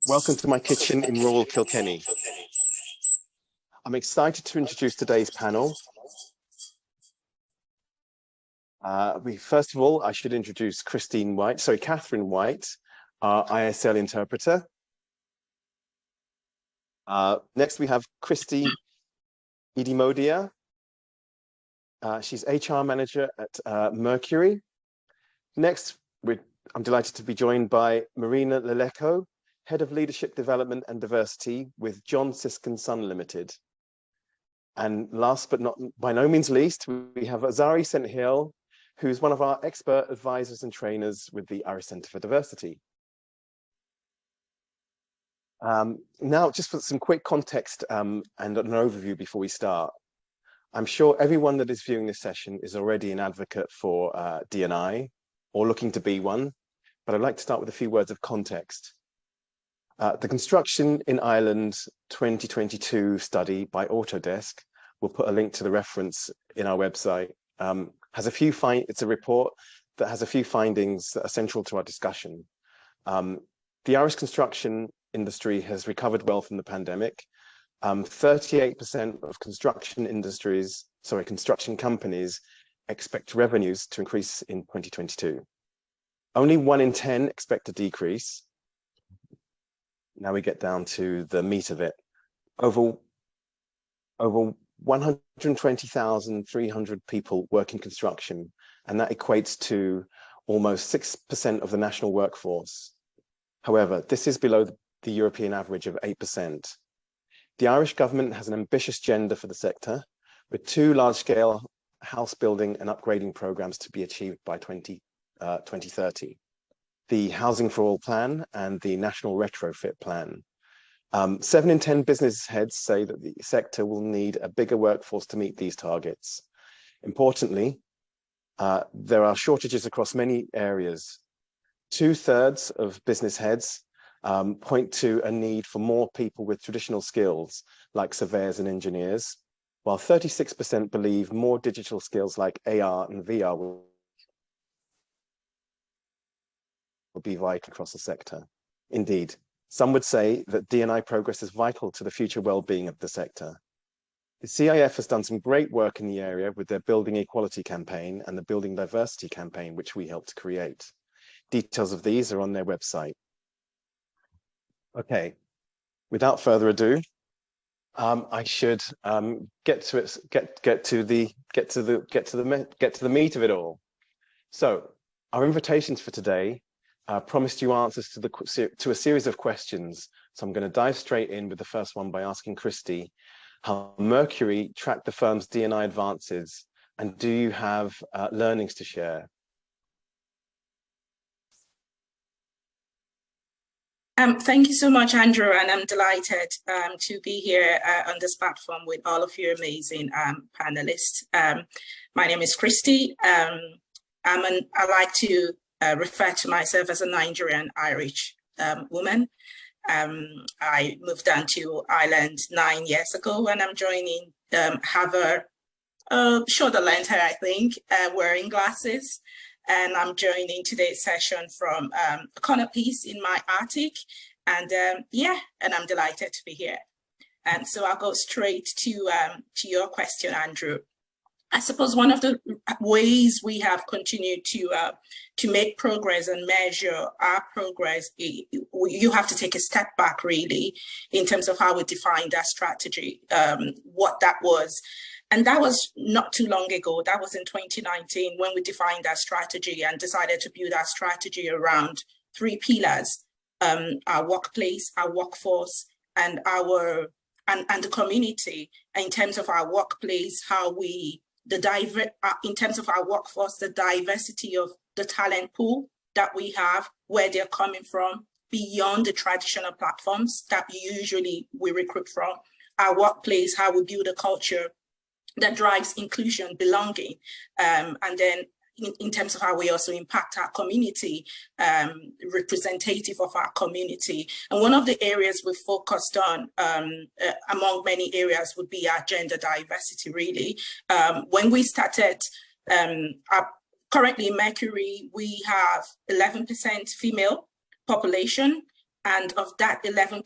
Welcome to my kitchen in rural Kilkenny. I'm excited to introduce today's panel. First of all, I should introduce Catherine White, our ISL interpreter. Next, we have Christie Idemudia. She's HR manager at Mercury. Next, I'm delighted to be joined by Marina Leleko, Head of Leadership Development and Diversity with John Sisk & Son Limited. And last but by no means least, we have Asari Hill, who's one of our expert advisors and trainers with the Irish Centre for Diversity. Now, just for some quick context and an overview before we start. I'm sure everyone that is viewing this session is already an advocate for D&I or looking to be one, but I'd like to start with a few words of context. The Construction in Ireland 2022 study by Autodesk, we'll put a link to the reference in our website, it's a report that has a few findings that are central to our discussion. The Irish construction industry has recovered well from the pandemic. 38% of construction companies expect revenues to increase in 2022. Only 1 in 10 expect a decrease. Now we get down to the meat of it. Over 120,300 people work in construction, and that equates to almost 6% of the national workforce. However, this is below the European average of 8%. The Irish government has an ambitious agenda for the sector, with 2 large-scale house building and upgrading programs to be achieved by 2030. The Housing for All plan and the National Retrofit plan. 7 in 10 business heads say that the sector will need a bigger workforce to meet these targets. Importantly, there are shortages across many areas. 2/3 of business heads point to a need for more people with traditional skills like surveyors and engineers, while 36% believe more digital skills like AR and VR will be vital across the sector. Indeed, some would say that D&I progress is vital to the future well-being of the sector. The CIF has done some great work in the area with their Building Equality campaign and the Building Diversity campaign, which we helped create. Details of these are on their website. Okay, without further ado, I should get to the meat of it all. So, our invitations for today promised you answers to a series of questions. So I'm going to dive straight in with the first one by asking Christie how Mercury tracked the firm's D&I advances, and do you have learnings to share? Thank you so much, Andrew, and I'm delighted to be here on this platform with all of your amazing panelists. My name is Christie. I like to refer to myself as a Nigerian-Irish woman. I moved down to Ireland 9 years ago, and I'm joining have a shoulder length hair, I think, wearing glasses. And I'm joining today's session from a corner piece in my attic. And and I'm delighted to be here. And so I'll go straight to your question, Andrew. I suppose one of the ways we have continued to make progress and measure our progress, you have to take a step back, really, in terms of how we defined our strategy, what that was. And that was not too long ago. That was in 2019 when we defined our strategy and decided to build our strategy around 3 pillars: our workplace, our workforce, and the community. In terms of our workplace, in terms of our workforce, the diversity of the talent pool that we have, where they're coming from, beyond the traditional platforms that usually we recruit from. Our workplace, how we build a culture that drives inclusion, belonging, and then in terms of how we also impact our community, representative of our community. And one of the areas we focused on, among many areas, would be our gender diversity, really. When we started, currently in Mercury, we have 11% female population, And of that 11%,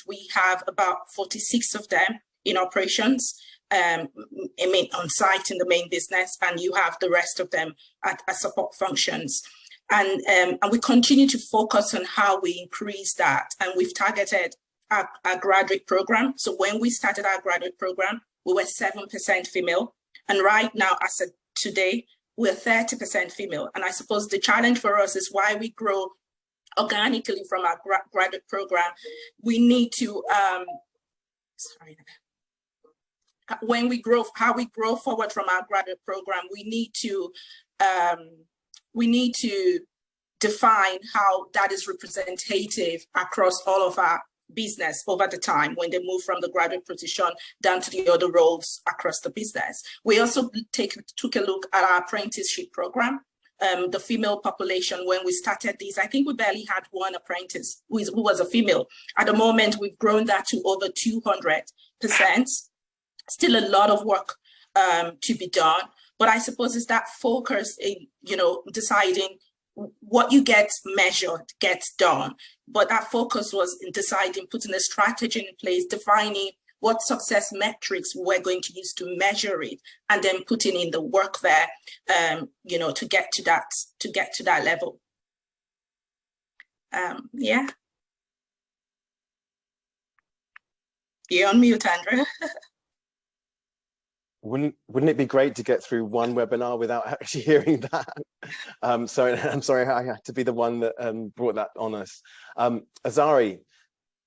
we have about 46 of them in operations, I mean, on site in the main business, and you have the rest of them at support functions. And we continue to focus on how we increase that. And we've targeted our graduate program. So when we started our graduate program, we were 7% female. And right now, as of today, we're 30% female. And I suppose the challenge for us is why we grow organically from our graduate program. We need to, when we grow, how we grow forward from our graduate program, we need to define how that is representative across all of our business over the time when they move from the graduate position down to the other roles across the business. We also took a look at our apprenticeship program. The female population, when we started this, I think we barely had one apprentice who was a female. At the moment, we've grown that to over 200%. Still a lot of work to be done, but I suppose it's that focus in, deciding what you get measured gets done. But that focus was in deciding, putting a strategy in place, defining what success metrics we're going to use to measure it, and then putting in the work there, to get to that level. Yeah. You're on mute, Andrew. Wouldn't it be great to get through one webinar without actually hearing that? I'm sorry, I had to be the one that brought that on us. Asari,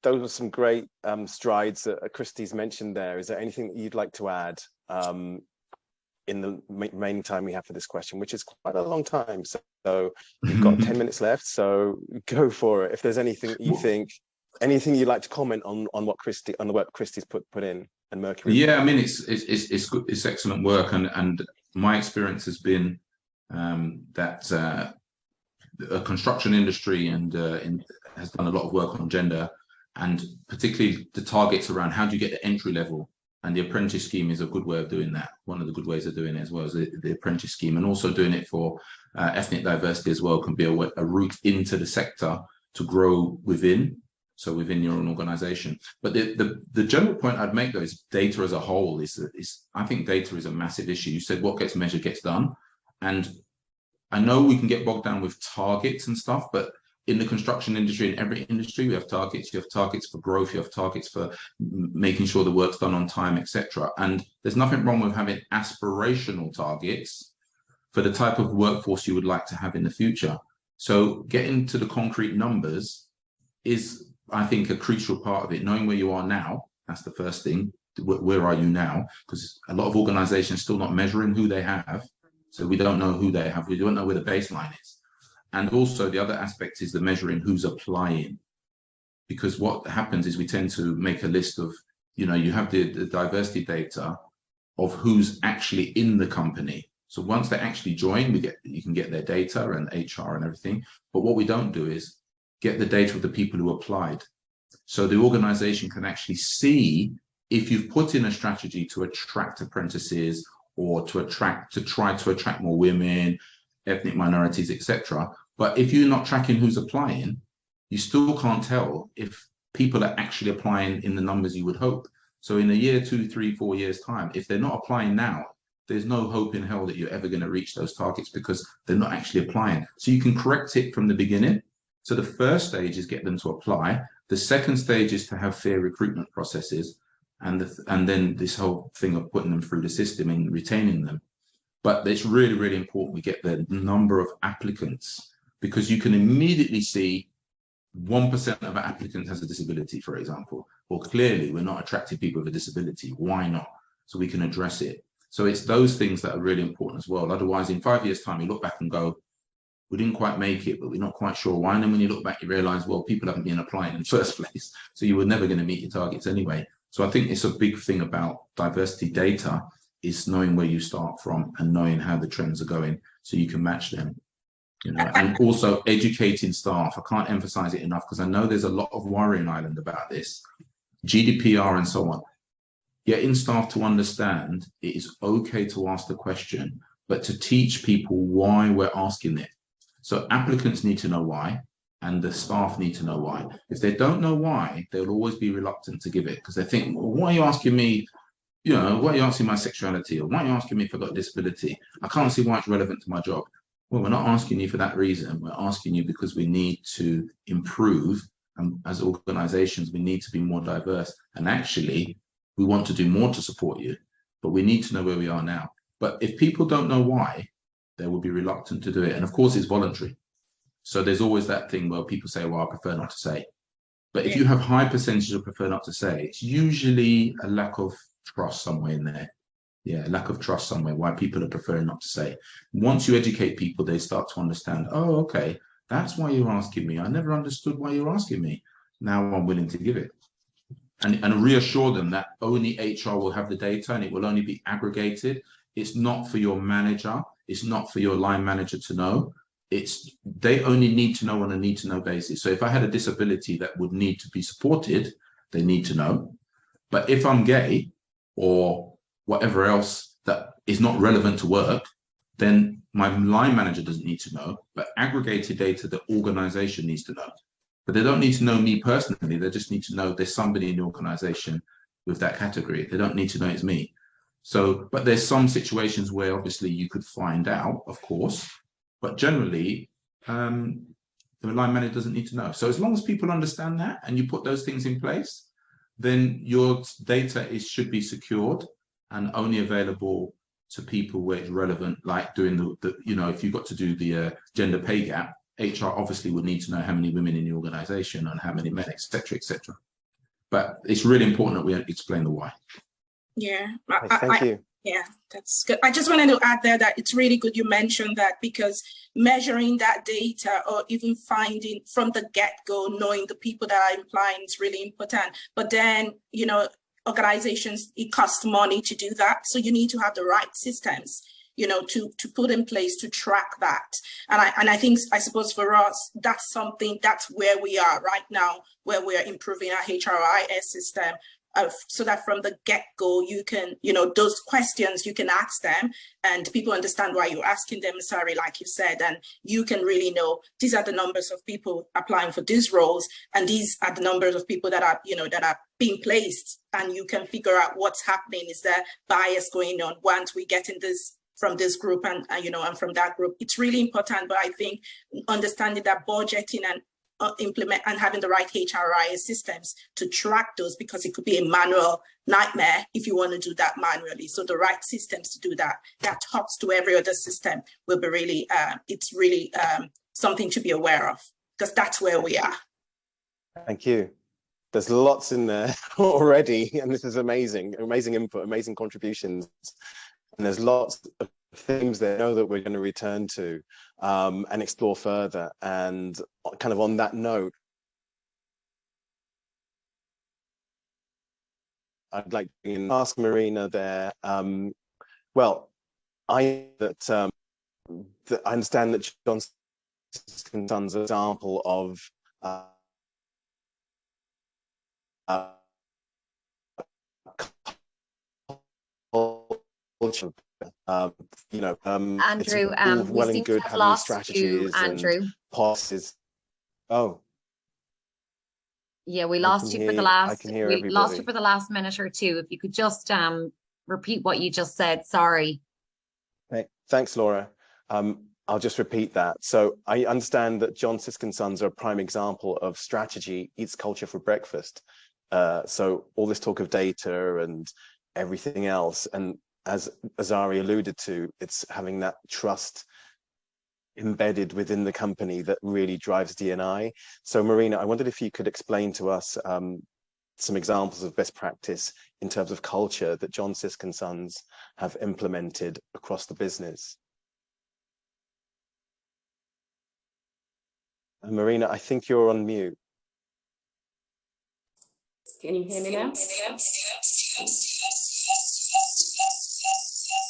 those were some great strides that Christie's mentioned there. Is there anything that you'd like to add in the remaining time we have for this question, which is quite a long time? So you've got 10 minutes left, so go for it. If there's anything that you think, anything you'd like to comment on what Christie, on the work Christie's put in, and Mercury. Yeah, I mean, it's good, it's excellent work, and my experience has been that the construction industry has done a lot of work on gender, and particularly the targets around how do you get the entry level, and the apprentice scheme is a good way of doing that. One of the good ways of doing it, as well as the apprentice scheme, and also doing it for ethnic diversity as well, can be a route into the sector to grow within. So within your own organization. But the general point I'd make though is data as a whole is I think data is a massive issue. You said what gets measured gets done. And I know we can get bogged down with targets and stuff, but in the construction industry, in every industry, we have targets. You have targets for growth, you have targets for making sure the work's done on time, etc. And there's nothing wrong with having aspirational targets for the type of workforce you would like to have in the future. So getting to the concrete numbers is, I think, a crucial part of it. Knowing where you are now, that's the first thing. Where are you now? Because a lot of organizations still not measuring who they have. So we don't know who they have. We don't know where the baseline is. And also the other aspect is the measuring who's applying. Because what happens is we tend to make a list of, you have the diversity data of who's actually in the company. So once they actually join, you can get their data and HR and everything. But what we don't do is get the data of the people who applied. So the organization can actually see if you've put in a strategy to attract apprentices or to try to attract more women, ethnic minorities, etc. But if you're not tracking who's applying, you still can't tell if people are actually applying in the numbers you would hope. So in a year, 2, 3, 4 years time, if they're not applying now, there's no hope in hell that you're ever going to reach those targets because they're not actually applying. So you can correct it from the beginning. So the first stage is get them to apply. The second stage is to have fair recruitment processes, and then this whole thing of putting them through the system and retaining them. But it's really, really important we get the number of applicants, because you can immediately see 1% of our applicants has a disability, for example. Well, clearly we're not attracting people with a disability. Why not? So we can address it. So it's those things that are really important as well. Otherwise, in 5 years' time, you look back and go, we didn't quite make it, but we're not quite sure why. And then when you look back, you realize, well, people haven't been applying in the first place. So you were never going to meet your targets anyway. So I think it's a big thing about diversity data is knowing where you start from and knowing how the trends are going so you can match them. And also educating staff. I can't emphasize it enough because I know there's a lot of worry in Ireland about this, GDPR and so on. Getting staff to understand it is okay to ask the question, but to teach people why we're asking it. So applicants need to know why, and the staff need to know why. If they don't know why, they'll always be reluctant to give it because they think, well, why are you asking me? You know, why are you asking my sexuality, or why are you asking me if I've got a disability? I can't see why it's relevant to my job. Well, we're not asking you for that reason. We're asking you because we need to improve, and as organizations, we need to be more diverse. And actually, we want to do more to support you, but we need to know where we are now. But if people don't know why, they will be reluctant to do it. And of course, it's voluntary. So there's always that thing where people say, well, I prefer not to say. But if you have high percentage of prefer not to say, it's usually a lack of trust somewhere in there. Yeah, lack of trust somewhere, why people are preferring not to say. Once you educate people, they start to understand, oh, okay, that's why you're asking me. I never understood why you're asking me. Now I'm willing to give it. And reassure them that only HR will have the data and it will only be aggregated. It's not for your manager. It's not for your line manager to know. They only need to know on a need to know basis. So if I had a disability that would need to be supported, they need to know. But if I'm gay or whatever else that is not relevant to work, then my line manager doesn't need to know, but aggregated data, the organization needs to know. But they don't need to know me personally. They just need to know there's somebody in the organization with that category. They don't need to know it's me. So, but there's some situations where obviously you could find out, of course, but generally, the line manager doesn't need to know. So as long as people understand that and you put those things in place, then your data should be secured and only available to people where it's relevant, like doing the you know, if you've got to do the gender pay gap, HR obviously would need to know how many women in the organization and how many men, etc., etc. But it's really important that we explain the why. Yeah. Thank you. Yeah, that's good. I just wanted to add there that it's really good you mentioned that, because measuring that data or even finding from the get-go, knowing the people that are implying is really important. But then, you know, organizations, it costs money to do that. So you need to have the right systems, you know, to put in place to track that. And I think, I suppose for us, that's where we are right now, where we are improving our HRIS system. So that from the get-go, you can, you know, those questions you can ask them and people understand why you're asking them, sorry, like you said, and you can really know these are the numbers of people applying for these roles, and these are the numbers of people that are, you know, that are being placed, and you can figure out what's happening. Is there bias going on once we get in this from this group and you know, and from that group? It's really important. But I think understanding that budgeting and implement and having the right HRIS systems to track those, because it could be a manual nightmare if you want to do that manually. So the right systems to do that talks to every other system will be really, it's really something to be aware of, because that's where we are. Thank you. There's lots in there already, and this is amazing input, amazing contributions. And there's lots of themes there, I know that we're going to return to and explore further. And kind of on that note, I'd like to ask Marina there. Well, I understand that John Sisk and Sons' example of culture. You know, Andrew, it's well we and good having lost strategies you, Andrew. and policies. Oh, yeah, we lost you for the last. I can hear we everybody. lost you for the last minute or two. If you could just repeat what you just said. Sorry. Okay. Thanks, Laura. I'll just repeat that. So I understand that John Sisk and Sons are a prime example of strategy eats culture for breakfast. So all this talk of data and everything else, and as Asari alluded to, it's having that trust embedded within the company that really drives D&I. So Marina, I wondered if you could explain to us some examples of best practice in terms of culture that John Sisk and Sons have implemented across the business. Marina, I think you're on mute. Can you hear me now?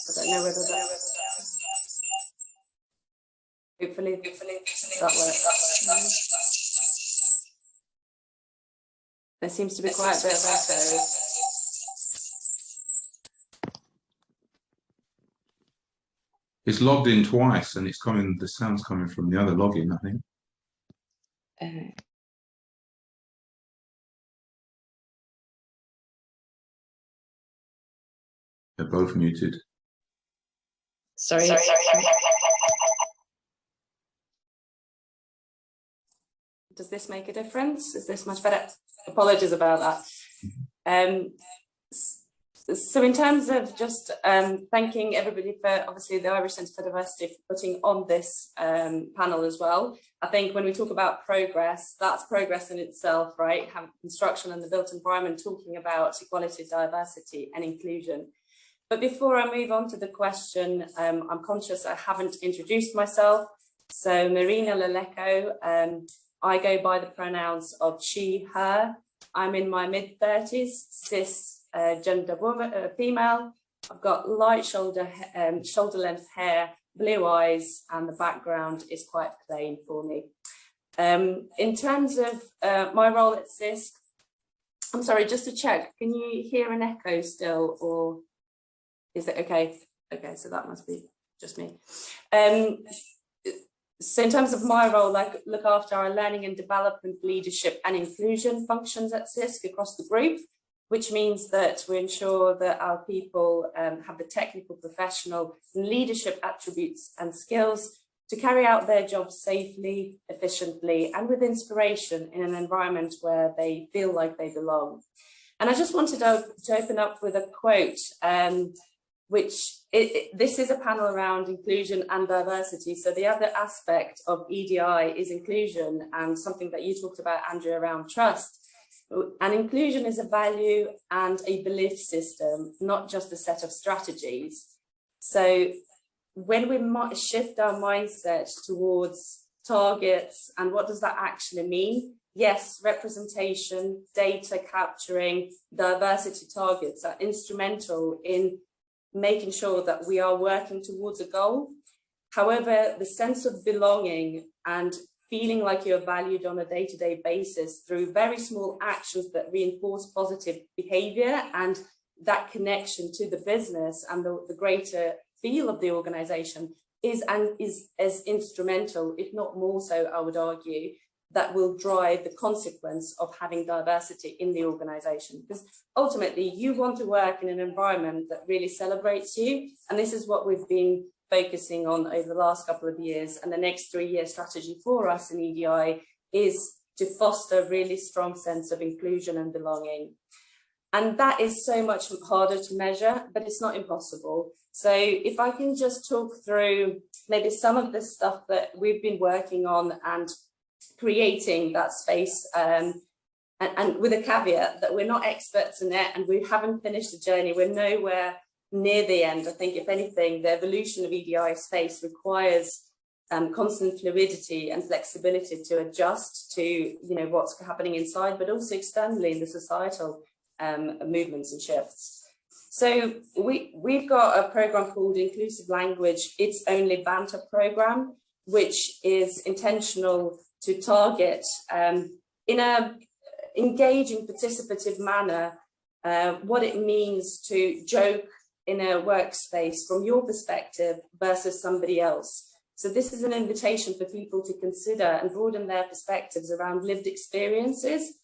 I don't know whether that. Hopefully that works. There seems to be quite a bit of echo. It's logged in twice and it's coming, the sound's coming from the other login, I think. They're both muted. Sorry. Does this make a difference? Is this much better? Apologies about that. So in terms of just thanking everybody for obviously the Irish Centre for Diversity for putting on this panel as well. I think when we talk about progress, that's progress in itself, right? Have construction and the built environment talking about equality, diversity and inclusion. But before I move on to the question, I'm conscious I haven't introduced myself. So Marina Leleko, I go by the pronouns of she, her. I'm in my mid-30s, cis gender woman, female. I've got light shoulder length hair, blue eyes, and the background is quite plain for me. In terms of my role at Sisk, I'm sorry, just to check, can you hear an echo still, or is it okay? Okay, so that must be just me. So in terms of my role, I look after our learning and development, leadership and inclusion functions at Sisk across the group, which means that we ensure that our people have the technical, professional and leadership attributes and skills to carry out their jobs safely, efficiently and with inspiration in an environment where they feel like they belong. And I just wanted to open up with a quote, this is a panel around inclusion and diversity. So the other aspect of EDI is inclusion, and something that you talked about, Andrew, around trust. And inclusion is a value and a belief system, not just a set of strategies. So when we shift our mindset towards targets and what does that actually mean? Yes, representation, data capturing, diversity targets are instrumental in making sure that we are working towards a goal. However, the sense of belonging and feeling like you're valued on a day-to-day basis through very small actions that reinforce positive behavior and that connection to the business and the greater feel of the organization is as instrumental, if not more so, I would argue, that will drive the consequence of having diversity in the organization. Because ultimately you want to work in an environment that really celebrates you. And this is what we've been focusing on over the last couple of years. And the next 3-year strategy for us in EDI is to foster a really strong sense of inclusion and belonging. And that is so much harder to measure, but it's not impossible. So if I can just talk through maybe some of the stuff that we've been working on and creating that space, and with a caveat that we're not experts in it and we haven't finished the journey, we're nowhere near the end. I think if anything, the evolution of EDI space requires constant fluidity and flexibility to adjust to what's happening inside, but also externally in the societal movements and shifts. So we've got a program called Inclusive Language, It's Only Banter program, which is intentional to target in a engaging, participative manner what it means to joke in a workspace from your perspective versus somebody else. So this is an invitation for people to consider and broaden their perspectives around lived experiences,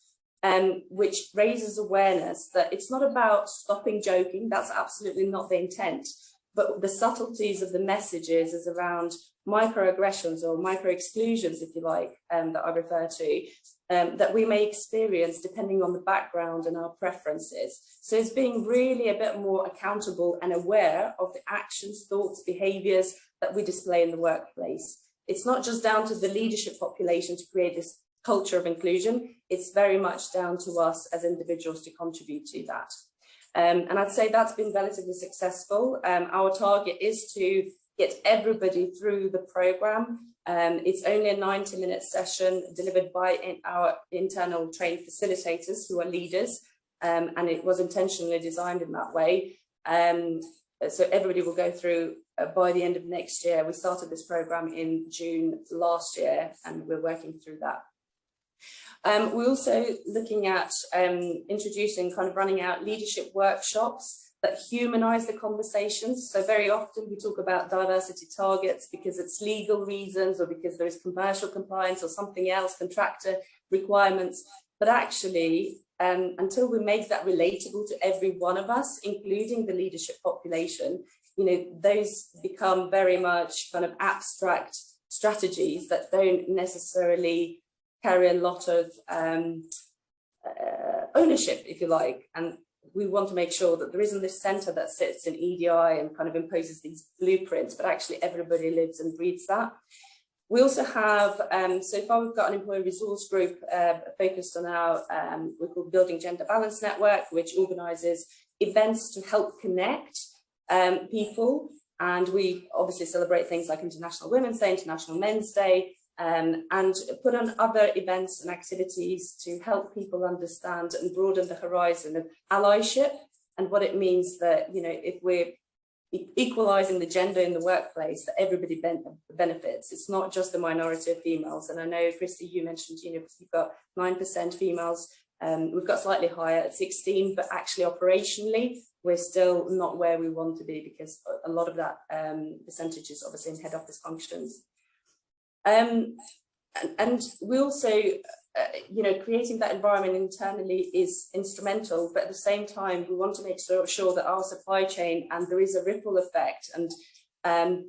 which raises awareness that it's not about stopping joking, that's absolutely not the intent, but the subtleties of the messages is around microaggressions or micro-exclusions, if you like, that I refer to, that we may experience depending on the background and our preferences. So it's being really a bit more accountable and aware of the actions, thoughts, behaviours that we display in the workplace. It's not just down to the leadership population to create this culture of inclusion, it's very much down to us as individuals to contribute to that. And I'd say that's been relatively successful. Our target is to get everybody through the program. It's only a 90-minute session delivered by our internal trained facilitators who are leaders, and it was intentionally designed in that way. So everybody will go through by the end of next year. We started this program in June last year, and we're working through that. We're also looking at introducing, running out leadership workshops that humanize the conversations. So very often we talk about diversity targets because it's legal reasons or because there is commercial compliance or something else, contractor requirements. But actually, until we make that relatable to every one of us, including the leadership population, you know, those become very much kind of abstract strategies that don't necessarily carry a lot of ownership, if you like. And we want to make sure that there isn't this centre that sits in EDI and kind of imposes these blueprints, but actually everybody lives and breathes that. We also have, so far we've got an employee resource group focused on our, we call Building Gender Balance Network, which organises events to help connect people. And we obviously celebrate things like International Women's Day, International Men's Day, and put on other events and activities to help people understand and broaden the horizon of allyship and what it means that, you know, if we're equalising the gender in the workplace, that everybody benefits. It's not just the minority of females. And I know, Christie, you mentioned, you know, you've got 9% females. We've got slightly higher at 16, but actually operationally, we're still not where we want to be because a lot of that percentage is obviously in head office functions. And we also, you know, creating that environment internally is instrumental, but at the same time, we want to make sure that our supply chain, and there is a ripple effect, and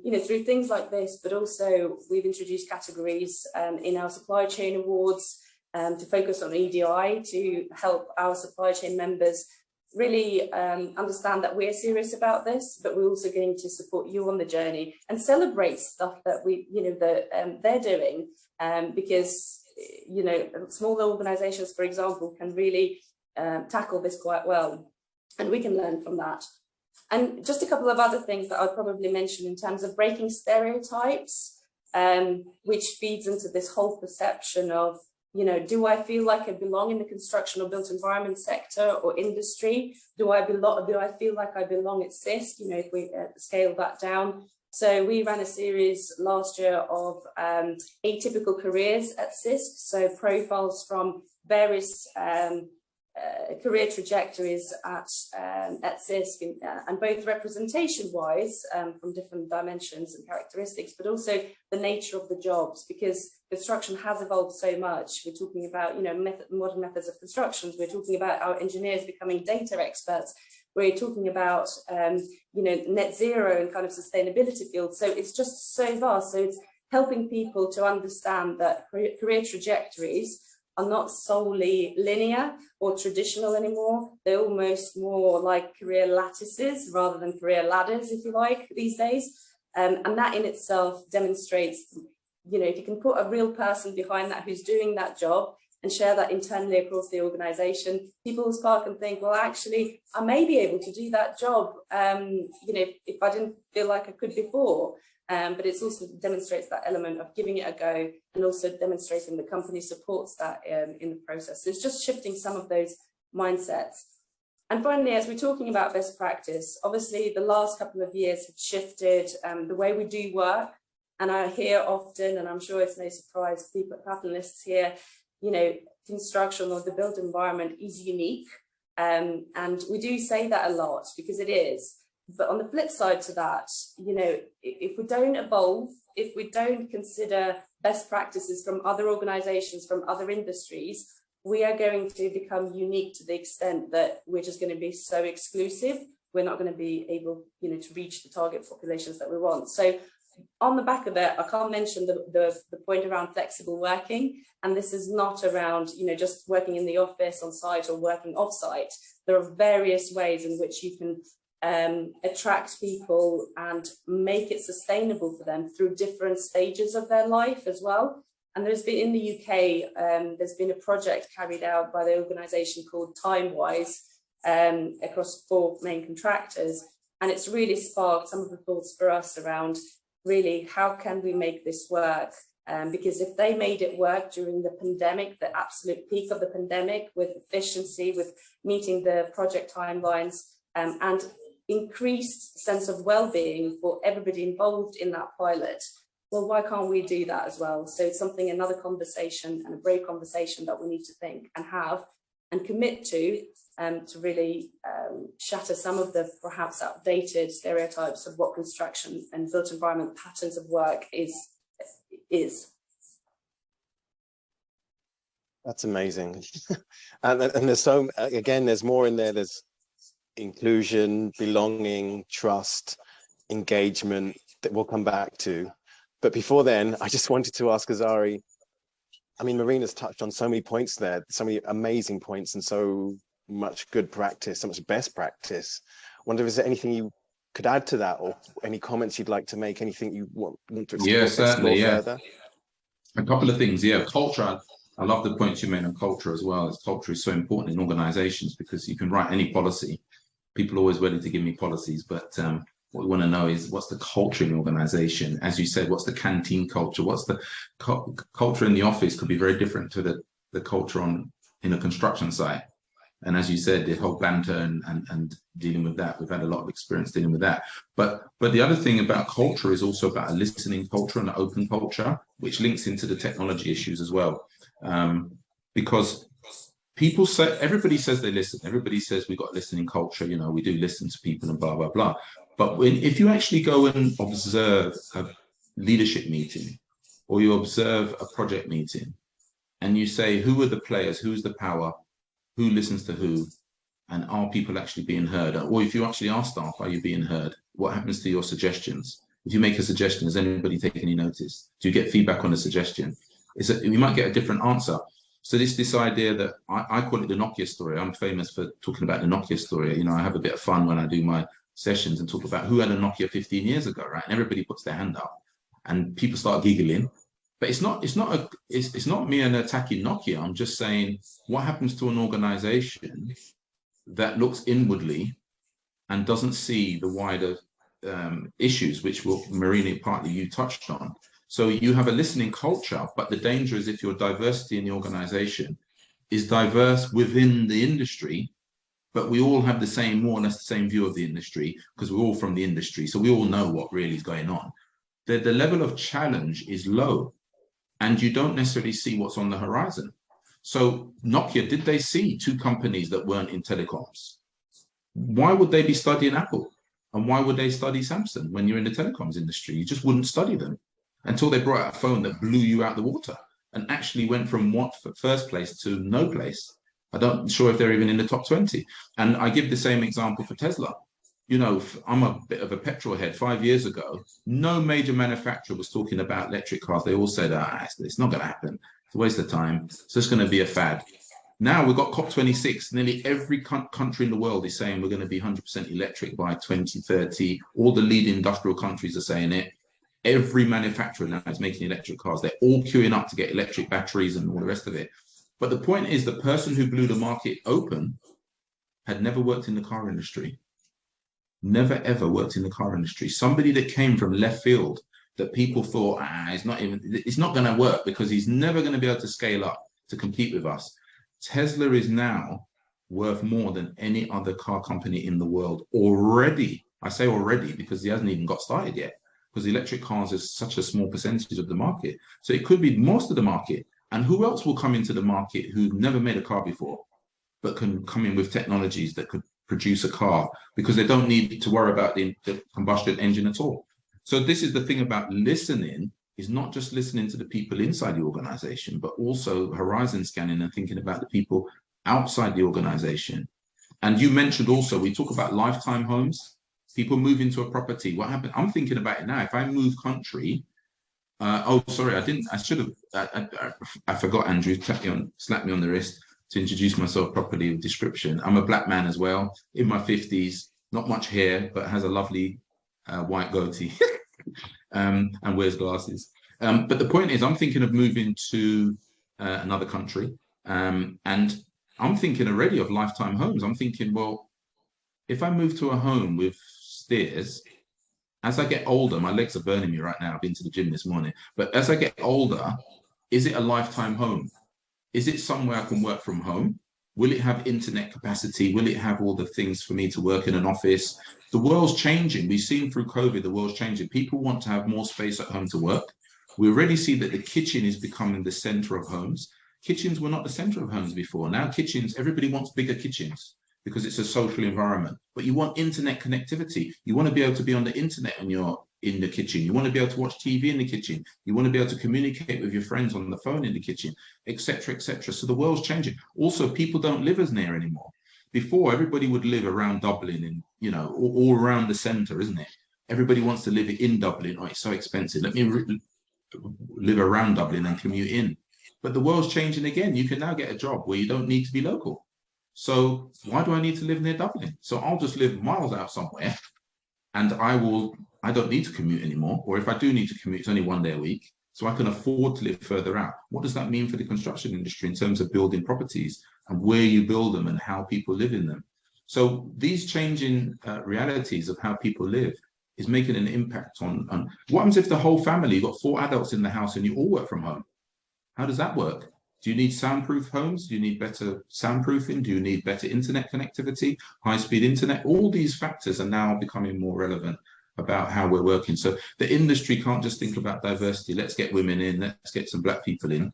you know, through things like this, but also we've introduced categories in our supply chain awards to focus on EDI to help our supply chain members really understand that we're serious about this, but we're also going to support you on the journey and celebrate stuff that we, you know, that they're doing, because, you know, smaller organizations, for example, can really tackle this quite well, and we can learn from that. And just a couple of other things that I'd probably mention in terms of breaking stereotypes, which feeds into this whole perception of, you know, do I feel like I belong in the construction or built environment sector or industry? Do I feel like I belong at Sisk? You know, if we scale that down. So we ran a series last year of atypical careers at Sisk. So profiles from various career trajectories at Sisk, and both representation-wise from different dimensions and characteristics, but also the nature of the jobs, because construction has evolved so much. We're talking about, you know, modern methods of construction. We're talking about our engineers becoming data experts. We're talking about, you know, net zero and kind of sustainability fields. So it's just so vast. So it's helping people to understand that career trajectories are not solely linear or traditional anymore. They're almost more like career lattices rather than career ladders, if you like, these days. And that in itself demonstrates, you know, if you can put a real person behind that who's doing that job and share that internally across the organization, people will spark and think, well, actually, I may be able to do that job, you know, if I didn't feel like I could before. But it also demonstrates that element of giving it a go, and also demonstrating the company supports that in the process. So it's just shifting some of those mindsets. And finally, as we're talking about best practice, obviously the last couple of years have shifted the way we do work. And I hear often, and I'm sure it's no surprise, people, panelists here, you know, construction or the built environment is unique. And we do say that a lot because it is. But on the flip side to that, you know, if we don't evolve, if we don't consider best practices from other organizations, from other industries, we are going to become unique to the extent that we're just going to be so exclusive. We're not going to be able, you know, to reach the target populations that we want. So on the back of it, I can't mention the point around flexible working. And this is not around, you know, just working in the office on site or working off site. There are various ways in which you can attract people and make it sustainable for them through different stages of their life as well. And there's been, in the UK, there's been a project carried out by the organisation called Timewise across 4 main contractors. And it's really sparked some of the thoughts for us around really how can we make this work? Because if they made it work during the pandemic, the absolute peak of the pandemic, with efficiency, with meeting the project timelines, and increased sense of well-being for everybody involved in that pilot, well, why can't we do that as well? So it's something, another conversation and a brave conversation that we need to think and have and commit to to really shatter some of the perhaps outdated stereotypes of what construction and built environment patterns of work is. That's amazing. And there's so, again, there's more in there. There's inclusion, belonging, trust, engagement that we'll come back to. But before then, I just wanted to ask Asari, I mean, Marina's touched on so many points there, so many amazing points and so much good practice, so much best practice. I wonder if there's anything you could add to that, or any comments you'd like to make, anything you want to explore further? A couple of things, culture. I love the points you made on culture as well. As culture is so important in organizations, because you can write any policy. People are always ready to give me policies, but what we want to know is what's the culture in the organization. As you said, what's the canteen culture? What's the culture in the office could be very different to the culture in a construction site. And as you said, the whole banter and dealing with that, we've had a lot of experience dealing with that. But the other thing about culture is also about a listening culture and an open culture, which links into the technology issues as well. Because people say, everybody says they listen. Everybody says we've got a listening culture. You know, we do listen to people and blah, blah, blah. But if you actually go and observe a leadership meeting, or you observe a project meeting, and you say, who are the players? Who's the power? Who listens to who? And are people actually being heard? Or if you actually ask staff, are you being heard? What happens to your suggestions? If you make a suggestion, does anybody take any notice? Do you get feedback on a suggestion? You might get a different answer. So this idea that I call it the Nokia story. I'm famous for talking about the Nokia story. You know, I have a bit of fun when I do my sessions and talk about who had a Nokia 15 years ago, right? And everybody puts their hand up, and people start giggling. But it's not me and attacking Nokia. I'm just saying, what happens to an organization that looks inwardly and doesn't see the wider issues, which Marina, partly you touched on. So you have a listening culture, but the danger is if your diversity in the organization is diverse within the industry, but we all have more or less the same view of the industry, because we're all from the industry. So we all know what really is going on. The level of challenge is low, and you don't necessarily see what's on the horizon. So Nokia, did they see two companies that weren't in telecoms? Why would they be studying Apple? And why would they study Samsung when you're in the telecoms industry? You just wouldn't study them until they brought out a phone that blew you out the water and actually went from first place to no place. I'm not sure if they're even in the top 20. And I give the same example for Tesla. You know, I'm a bit of a petrol head. 5 years ago, no major manufacturer was talking about electric cars. They all said, it's not going to happen. It's a waste of time. It's just going to be a fad. Now we've got COP26. Nearly every country in the world is saying we're going to be 100% electric by 2030. All the leading industrial countries are saying it. Every manufacturer now is making electric cars. They're all queuing up to get electric batteries and all the rest of it. But the point is, the person who blew the market open had never worked in the car industry. Never, ever worked in the car industry. Somebody that came from left field that people thought, it's not going to work because he's never going to be able to scale up to compete with us. Tesla is now worth more than any other car company in the world already. I say already because he hasn't even got started yet, because electric cars is such a small percentage of the market. So it could be most of the market. And who else will come into the market who've never made a car before, but can come in with technologies that could produce a car, because they don't need to worry about the combustion engine at all. So this is the thing about listening, is not just listening to the people inside the organization, but also horizon scanning and thinking about the people outside the organization. And you mentioned also, we talk about lifetime homes, people move into a property. What happened? I'm thinking about it now. If I move country, I forgot, Andrew, slapped me on the wrist to introduce myself properly with description. I'm a black man as well, in my 50s, not much hair, but has a lovely white goatee and wears glasses. But the point is, I'm thinking of moving to another country, and I'm thinking already of lifetime homes. I'm thinking, well, if I move to a home with stairs, as I get older, my legs are burning me right now. I've been to the gym this morning. But as I get older, is it a lifetime home? Is it somewhere I can work from home? Will it have internet capacity? Will it have all the things for me to work in an office? The world's changing. We've seen through COVID, the world's changing. People want to have more space at home to work. We already see that the kitchen is becoming the center of homes. Kitchens were not the center of homes before. Now kitchens, everybody wants bigger kitchens. because it's a social environment. But you want internet connectivity. You want to be able to be on the internet when you're in the kitchen. You want to be able to watch TV in the kitchen. You want to be able to communicate with your friends on the phone in the kitchen, etc., etc. So the world's changing. Also, people don't live as near anymore. Before, everybody would live around Dublin and, you know, all around the centre, isn't it? Everybody wants to live in Dublin. Oh, it's so expensive. Let me live around Dublin and commute in. But the world's changing again. You can now get a job where you don't need to be local. So why do I need to live near Dublin? So I'll just live miles out somewhere, and I don't need to commute anymore. Or if I do need to commute, it's only one day a week. So I can afford to live further out. What does that mean for the construction industry in terms of building properties and where you build them and how people live in them? So these changing realities of how people live is making an impact on what happens if the whole family, you've got 4 adults in the house and you all work from home? How does that work? Do you need soundproof homes? Do you need better soundproofing? Do you need better internet connectivity, high-speed internet? All these factors are now becoming more relevant about how we're working. So the industry can't just think about diversity. Let's get women in, let's get some black people in.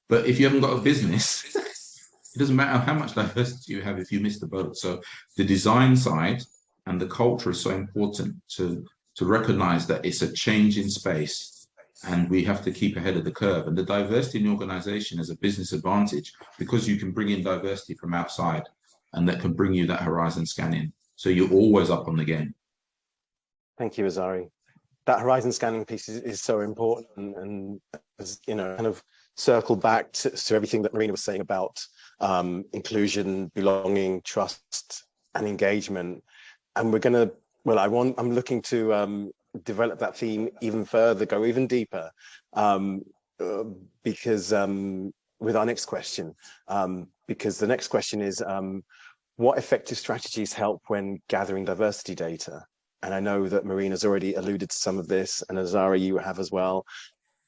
But if you haven't got a business, it doesn't matter how much diversity you have if you miss the boat. So the design side and the culture is so important to recognize that it's a change in space. And we have to keep ahead of the curve. And the diversity in the organization is a business advantage because you can bring in diversity from outside, and that can bring you that horizon scanning. So you're always up on the game. Thank you, Asari. That horizon scanning piece is so important, and as you know, kind of circle back to everything that Marina was saying about inclusion, belonging, trust, and engagement. And we're gonna, well, I'm looking to develop that theme even further, go even deeper, because with our next question, because the next question is, what effective strategies help when gathering diversity data? And I know that Marina's already alluded to some of this, and Asari, you have as well,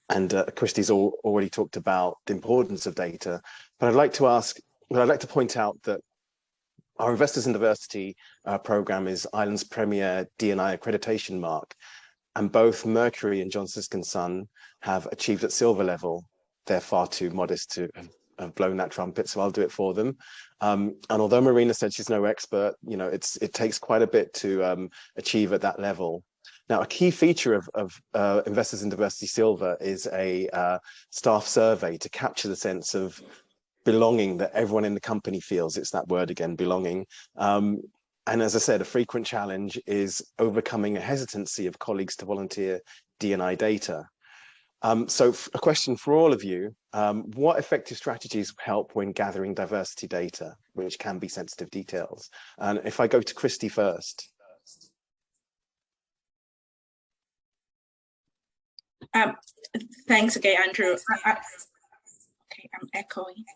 and Christie's already talked about the importance of data. But I'd like to point out that our Investors in Diversity program is Ireland's premier D&I accreditation mark, and both Mercury and John Sisk & Son have achieved at silver level. They're far too modest to have blown that trumpet, so I'll do it for them. And although Marina said she's no expert, you know, it takes quite a bit to achieve at that level. Now, a key feature of Investors in Diversity Silver is a staff survey to capture the sense of belonging that everyone in the company feels. It's that word again, belonging. And as I said, a frequent challenge is overcoming a hesitancy of colleagues to volunteer D&I data. So a question for all of you, what effective strategies help when gathering diversity data, which can be sensitive details? And if I go to Christie first. Thanks again, Andrew. Okay, I'm echoing.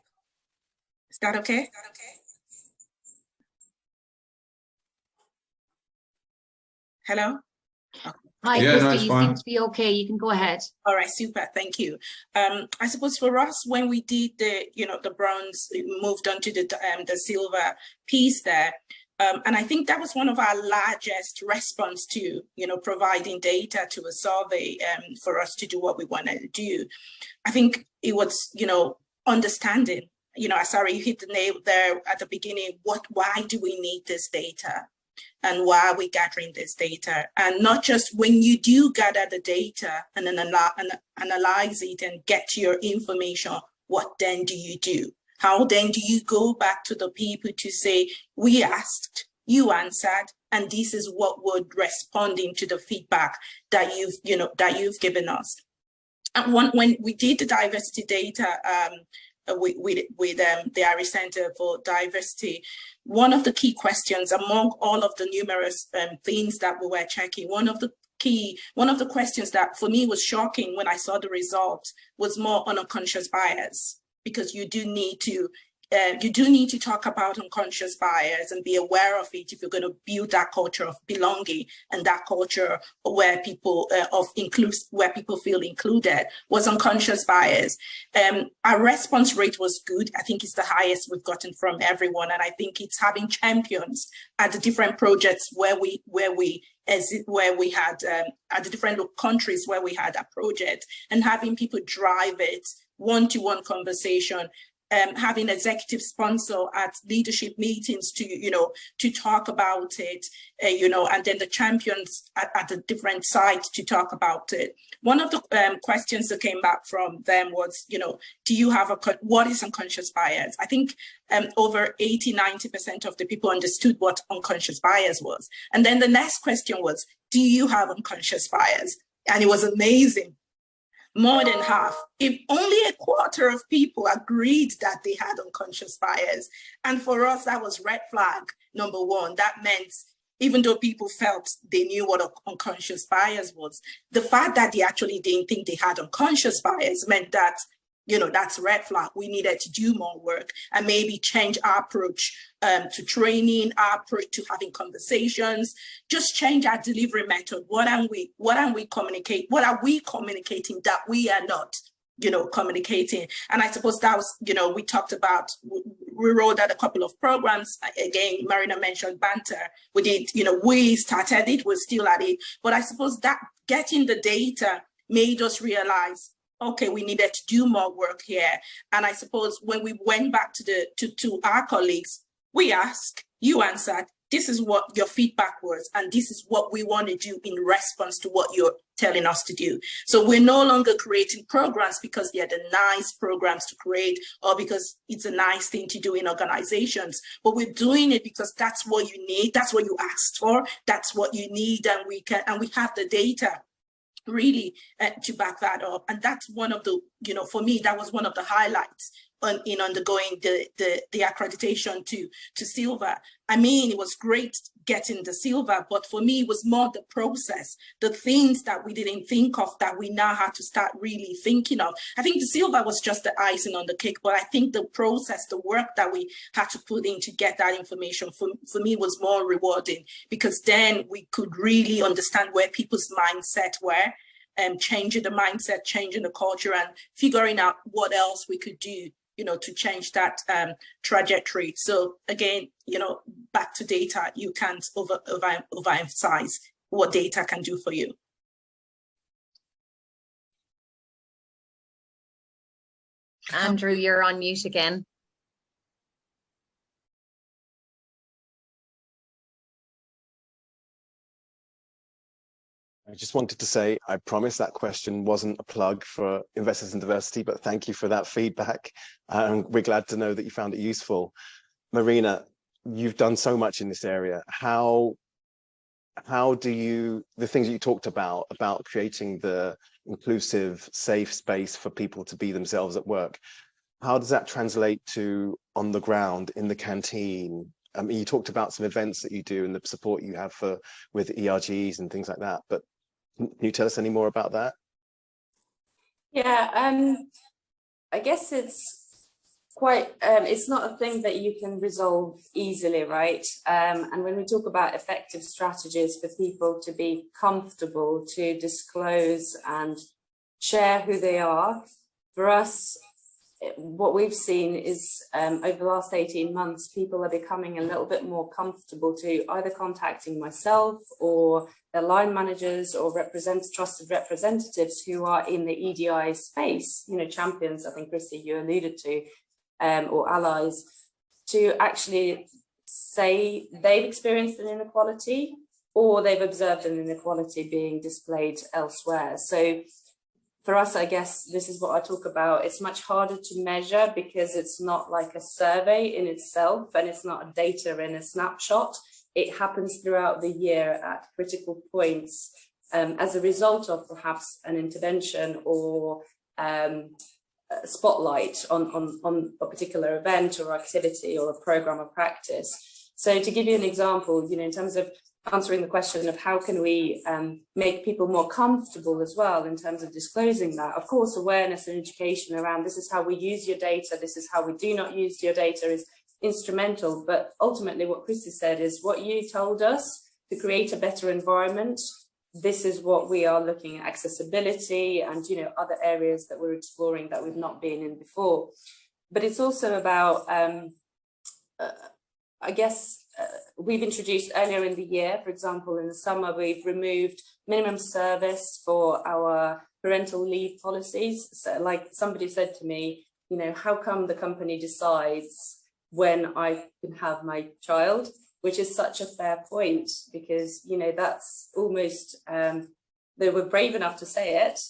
Is that okay? Hello? Okay. Hi, Yeah, Christie, no, it's you fine. seem to be okay. You can go ahead. All right, super, thank you. I suppose for us, when we did the bronze, moved on to the silver piece there, and I think that was one of our largest response to, providing data to a survey for us to do what we wanted to do. I think it was, understanding, Asari, you hit the nail there at the beginning. Why do we need this data? And why are we gathering this data? And not just when you do gather the data and then analyze it and get your information, what then do you do? How then do you go back to the people to say, we asked, you answered, and this is what would responding to the feedback that you've given us. And when we did the diversity data with the Irish Centre for Diversity, one of the key questions among all of the numerous things that we were checking, one of the questions that for me was shocking when I saw the results was more on unconscious bias, because you do need to talk about unconscious bias and be aware of it if you're going to build that culture of belonging and that culture where people where people feel included. Was unconscious bias. Our response rate was good. I think it's the highest we've gotten from everyone, and I think it's having champions at the different projects where we had at the different countries where we had a project, and having people drive it, one-to-one conversation. having executive sponsor at leadership meetings to talk about it, and then the champions at the different sites to talk about it. One of the questions that came back from them was, do you have what is unconscious bias? I think over 80–90% of the people understood what unconscious bias was. And then the next question was, do you have unconscious bias? And it was amazing. More than half, if only a quarter of people agreed that they had unconscious bias. And for us, that was red flag number one. That meant, even though people felt they knew what unconscious bias was, the fact that they actually didn't think they had unconscious bias meant that, that's a red flag. We needed to do more work and maybe change our approach to training, our approach to having conversations, just change our delivery method. What are we communicating that we are not, communicating? And I suppose that was, we talked about, we rolled out a couple of programs. Again, Marina mentioned banter. We did, we started it, we're still at it. But I suppose that getting the data made us realize, okay, we needed to do more work here. And I suppose when we went back to our colleagues, we asked, you answered, this is what your feedback was, and this is what we want to do in response to what you're telling us to do. So we're no longer creating programs because they're the nice programs to create or because it's a nice thing to do in organizations, but we're doing it because that's what you need, that's what you asked for, that's what you need, and we have the data really to back that up. And that's one of the, for me, that was one of the highlights in undergoing the accreditation to silver. I mean, it was great getting the silver, but for me, it was more the process, the things that we didn't think of that we now had to start really thinking of. I think the silver was just the icing on the cake, but I think the process, the work that we had to put in to get that information for me was more rewarding, because then we could really understand where people's mindset were, and changing the mindset, changing the culture, and figuring out what else we could do, to change that trajectory. So again, back to data, you can't overemphasize what data can do for you. Andrew, you're on mute again. I just wanted to say, I promise that question wasn't a plug for Investors in Diversity, but thank you for that feedback. We're glad to know that you found it useful. Marina, you've done so much in this area. How do you, the things that you talked about creating the inclusive, safe space for people to be themselves at work, how does that translate to on the ground, in the canteen? I mean, you talked about some events that you do and the support you have with ERGs and things like that, but can you tell us any more about that? Yeah, I guess it's quite, it's not a thing that you can resolve easily, right? And when we talk about effective strategies for people to be comfortable to disclose and share who they are, for us, what we've seen is over the last 18 months, people are becoming a little bit more comfortable to either contacting myself or their line managers or trusted representatives who are in the EDI space, champions, I think, Christie, you alluded to, or allies, to actually say they've experienced an inequality or they've observed an inequality being displayed elsewhere. So for us, I guess this is what I talk about. It's much harder to measure because it's not like a survey in itself and it's not a data in a snapshot. It happens throughout the year at critical points as a result of perhaps an intervention or a spotlight on a particular event or activity or a program of practice. So to give you an example, in terms of answering the question of how can we make people more comfortable as well in terms of disclosing that. Of course, awareness and education around this is how we use your data, this is how we do not use your data is instrumental. But ultimately what Christie said is what you told us to create a better environment. This is what we are looking at, accessibility and other areas that we're exploring that we've not been in before. But it's also about, I guess, we've introduced earlier in the year, for example, in the summer, we've removed minimum service for our parental leave policies. So like somebody said to me, you know, how come the company decides when I can have my child, which is such a fair point, because, you know, that's almost, they were brave enough to say it.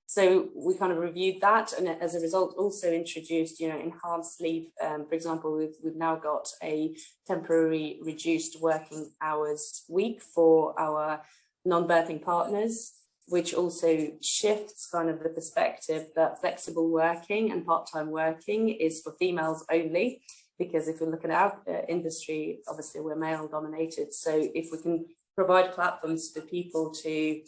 So we kind of reviewed that, and as a result also introduced, you know, enhanced leave. For example, we've now got a temporary reduced working hours week for our non-birthing partners, which also shifts kind of the perspective that flexible working and part-time working is for females only. Because if we look at our industry, obviously we're male dominated. So if we can provide platforms for people to,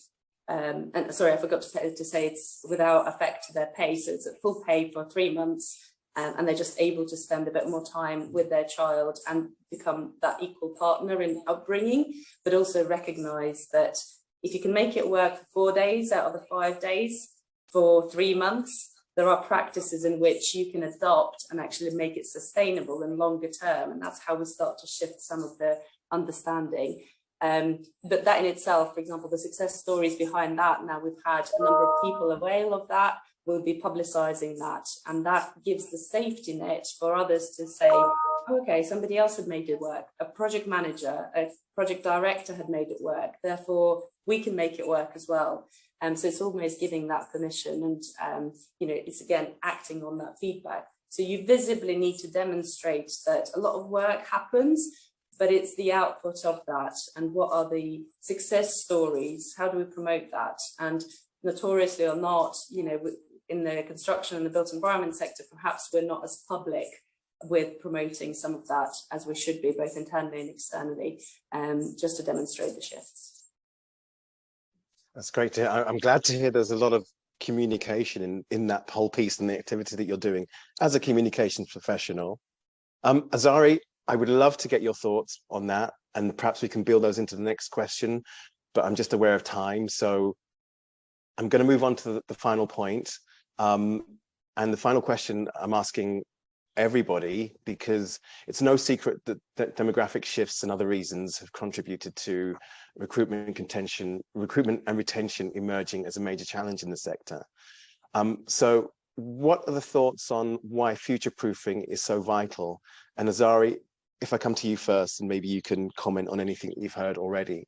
and sorry, I forgot to say it's without effect to their pay. So it's at full pay for 3 months, and they're just able to spend a bit more time with their child and become that equal partner in upbringing, but also recognize that if you can make it work for 4 days out of the 5 days for 3 months, there are practices in which you can adopt and actually make it sustainable and longer term. And that's how we start to shift some of the understanding. But that in itself, for example, the success stories behind that, now we've had a number of people avail of that, we'll be publicizing that. And that gives the safety net for others to say, okay, somebody else had made it work. A project manager, a project director had made it work. Therefore, we can make it work as well. So it's almost giving that permission, and you know, it's again acting on that feedback. So you visibly need to demonstrate that a lot of work happens, but it's the output of that, and what are the success stories? How do we promote that? And notoriously or not, you know, in the construction and the built environment sector, perhaps we're not as public with promoting some of that as we should be, both internally and externally, just to demonstrate the shifts. That's great to hear. I'm glad to hear there's a lot of communication in that whole piece and the activity that you're doing as a communications professional. Asari, I would love to get your thoughts on that, and perhaps we can build those into the next question, but I'm just aware of time. So I'm going to move on to the final point. And the final question I'm asking everybody, because it's no secret that demographic shifts and other reasons have contributed to recruitment and retention emerging as a major challenge in the sector. So what are the thoughts on why future-proofing is so vital? And Asari, if I come to you first, and maybe you can comment on anything that you've heard already.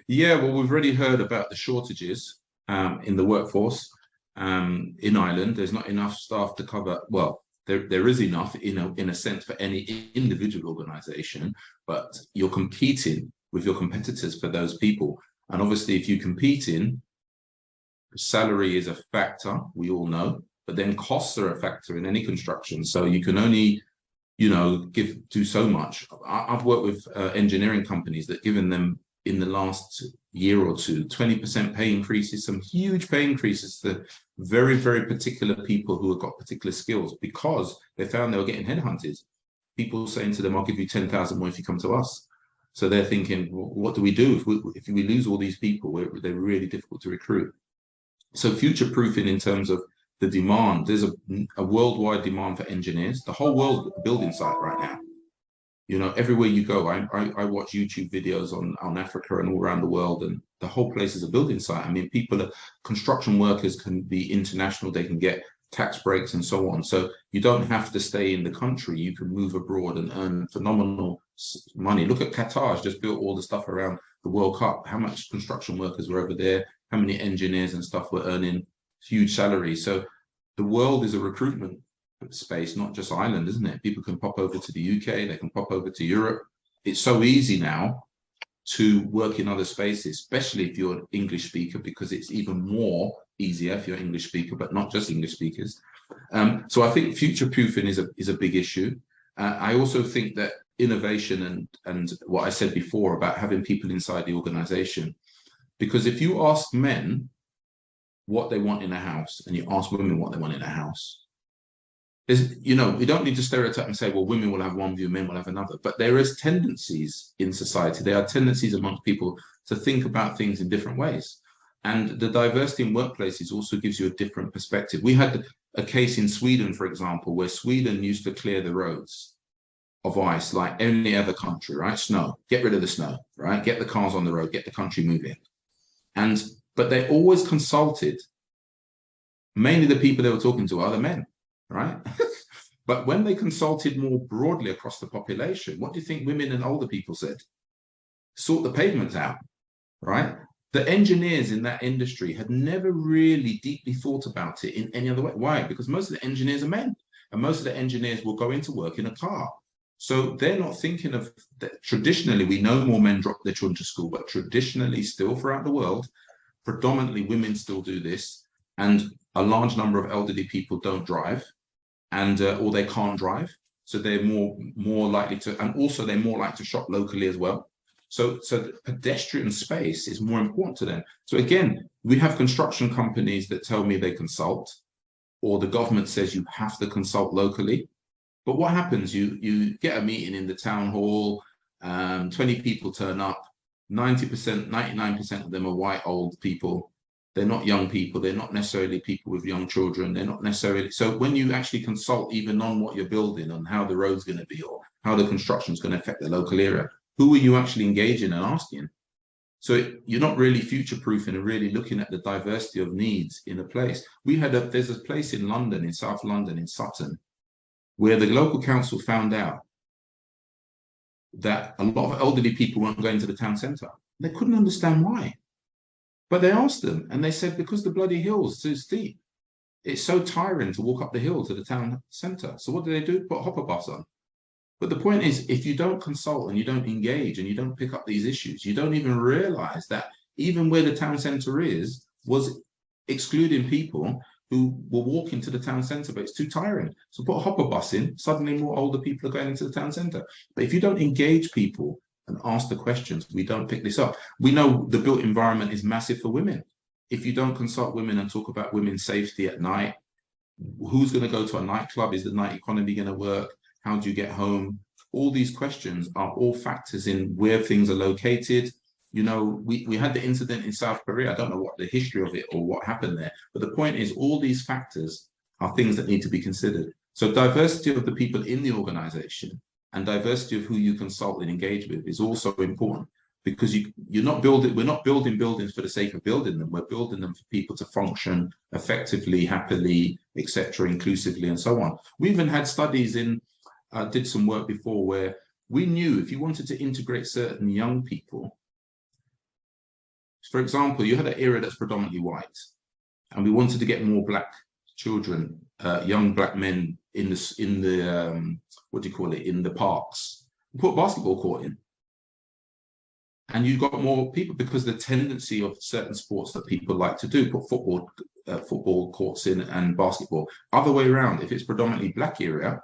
Yeah, well, we've already heard about the shortages in the workforce in Ireland. There's not enough staff to cover, well, there is enough in a sense for any individual organization, but you're competing with your competitors for those people. And obviously, if you're competing, salary is a factor, we all know, but then costs are a factor in any construction. So you can only, you know, do so much. I've worked with engineering companies that given them in the last year or two, 20% pay increases, some huge pay increases to very, very particular people who have got particular skills, because they found they were getting headhunted. People saying to them, I'll give you 10,000 more if you come to us. So they're thinking, well, what do we do if we lose all these people? They're really difficult to recruit. So future-proofing in terms of the demand, there's a worldwide demand for engineers. The whole world is a building site right now. You know, everywhere you go, I watch YouTube videos on Africa and all around the world, and the whole place is a building site. I mean, construction workers can be international, they can get tax breaks and so on. So you don't have to stay in the country, you can move abroad and earn phenomenal money. Look at Qatar, just built all the stuff around the World Cup. How much construction workers were over there? How many engineers and stuff were earning huge salaries? So the world is a recruitment space, not just Ireland, isn't it? People can pop over to the UK, they can pop over to Europe. It's so easy now to work in other spaces, especially if you're an English speaker, because it's even more easier if you're an English speaker, but not just English speakers. So I think future-proofing is a big issue. I also think that innovation and what I said before about having people inside the organization, because if you ask men what they want in a house and you ask women what they want in a house, you know, we don't need to stereotype and say, well, women will have one view, men will have another. But there is tendencies in society. There are tendencies amongst people to think about things in different ways. And the diversity in workplaces also gives you a different perspective. We had a case in Sweden, for example, where Sweden used to clear the roads of ice like any other country, right? Snow, get rid of the snow, right? Get the cars on the road, get the country moving. But they always consulted, mainly the people they were talking to are the men. right? But when they consulted more broadly across the population, what do you think women and older people said? Sort the pavements out, right? The engineers in that industry had never really deeply thought about it in any other way. Why? Because most of the engineers are men, and most of the engineers will go into work in a car. So they're not thinking of that. Traditionally, we know more men drop their children to school, but traditionally, still throughout the world, predominantly women still do this, and a large number of elderly people don't drive, and or they can't drive, so they're more likely to, and also they're more likely to shop locally as well. So the pedestrian space is more important to them. So again, we have construction companies that tell me they consult, or the government says you have to consult locally. But what happens? You get a meeting in the town hall, 20 people turn up, 90%, 99% of them are white old people. They're not young people. They're not necessarily people with young children. They're not necessarily. So when you actually consult even on what you're building, on how the road's going to be, or how the construction is going to affect the local area, who are you actually engaging and asking? So you're not really future-proofing and really looking at the diversity of needs in a place. There's a place in London, in South London, in Sutton, where the local council found out that a lot of elderly people weren't going to the town centre. They couldn't understand why. But they asked them, and they said, because the bloody hill's too steep. It's so tiring to walk up the hill to the town centre. So what do? Put a hopper bus on. But the point is, if you don't consult and you don't engage and you don't pick up these issues, you don't even realise that even where the town centre is, was excluding people who were walking to the town centre, but it's too tiring. So put a hopper bus in, suddenly more older people are going into the town centre. But if you don't engage people and ask the questions, we don't pick this up. We know the built environment is massive for women. If you don't consult women and talk about women's safety at night, who's going to go to a nightclub? Is the night economy going to work? How do you get home? All these questions are all factors in where things are located. You know, we had the incident in South Korea. I don't know what the history of it or what happened there, but the point is all these factors are things that need to be considered. So diversity of the people in the organization and diversity of who you consult and engage with is also important, because we're not building buildings for the sake of building them. We're building them for people to function effectively, happily, etc., inclusively, and so on. We even had studies did some work before where we knew if you wanted to integrate certain young people, for example, you had an area that's predominantly white, and we wanted to get more black children, young black men in the what do you call it, in the parks. We put a basketball court in, and you got more people, because the tendency of certain sports that people like to do, put football courts in and basketball. Other way around, if it's predominantly black area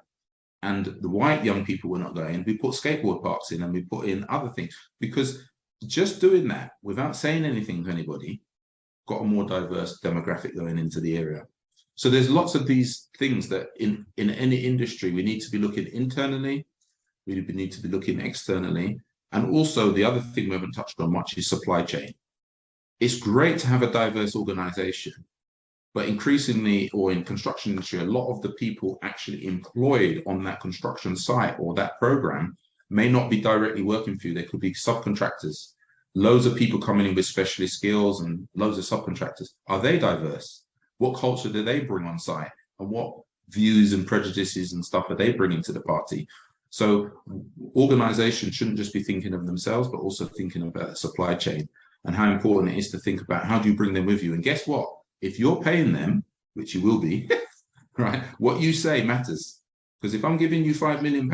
and the white young people were not going, we put skateboard parks in and we put in other things, because just doing that without saying anything to anybody got a more diverse demographic going into the area. So there's lots of these things that in any industry, we need to be looking internally, we need to be looking externally. And also the other thing we haven't touched on much is supply chain. It's great to have a diverse organization, but increasingly, or in construction industry, a lot of the people actually employed on that construction site or that program may not be directly working for you. They could be subcontractors. Loads of people coming in with specialist skills and loads of subcontractors. Are they diverse? What culture do they bring on site? And what views and prejudices and stuff are they bringing to the party? So organizations shouldn't just be thinking of themselves, but also thinking about the supply chain and how important it is to think about how do you bring them with you. And guess what? If you're paying them, which you will be, right, what you say matters. Because if I'm giving you £5 million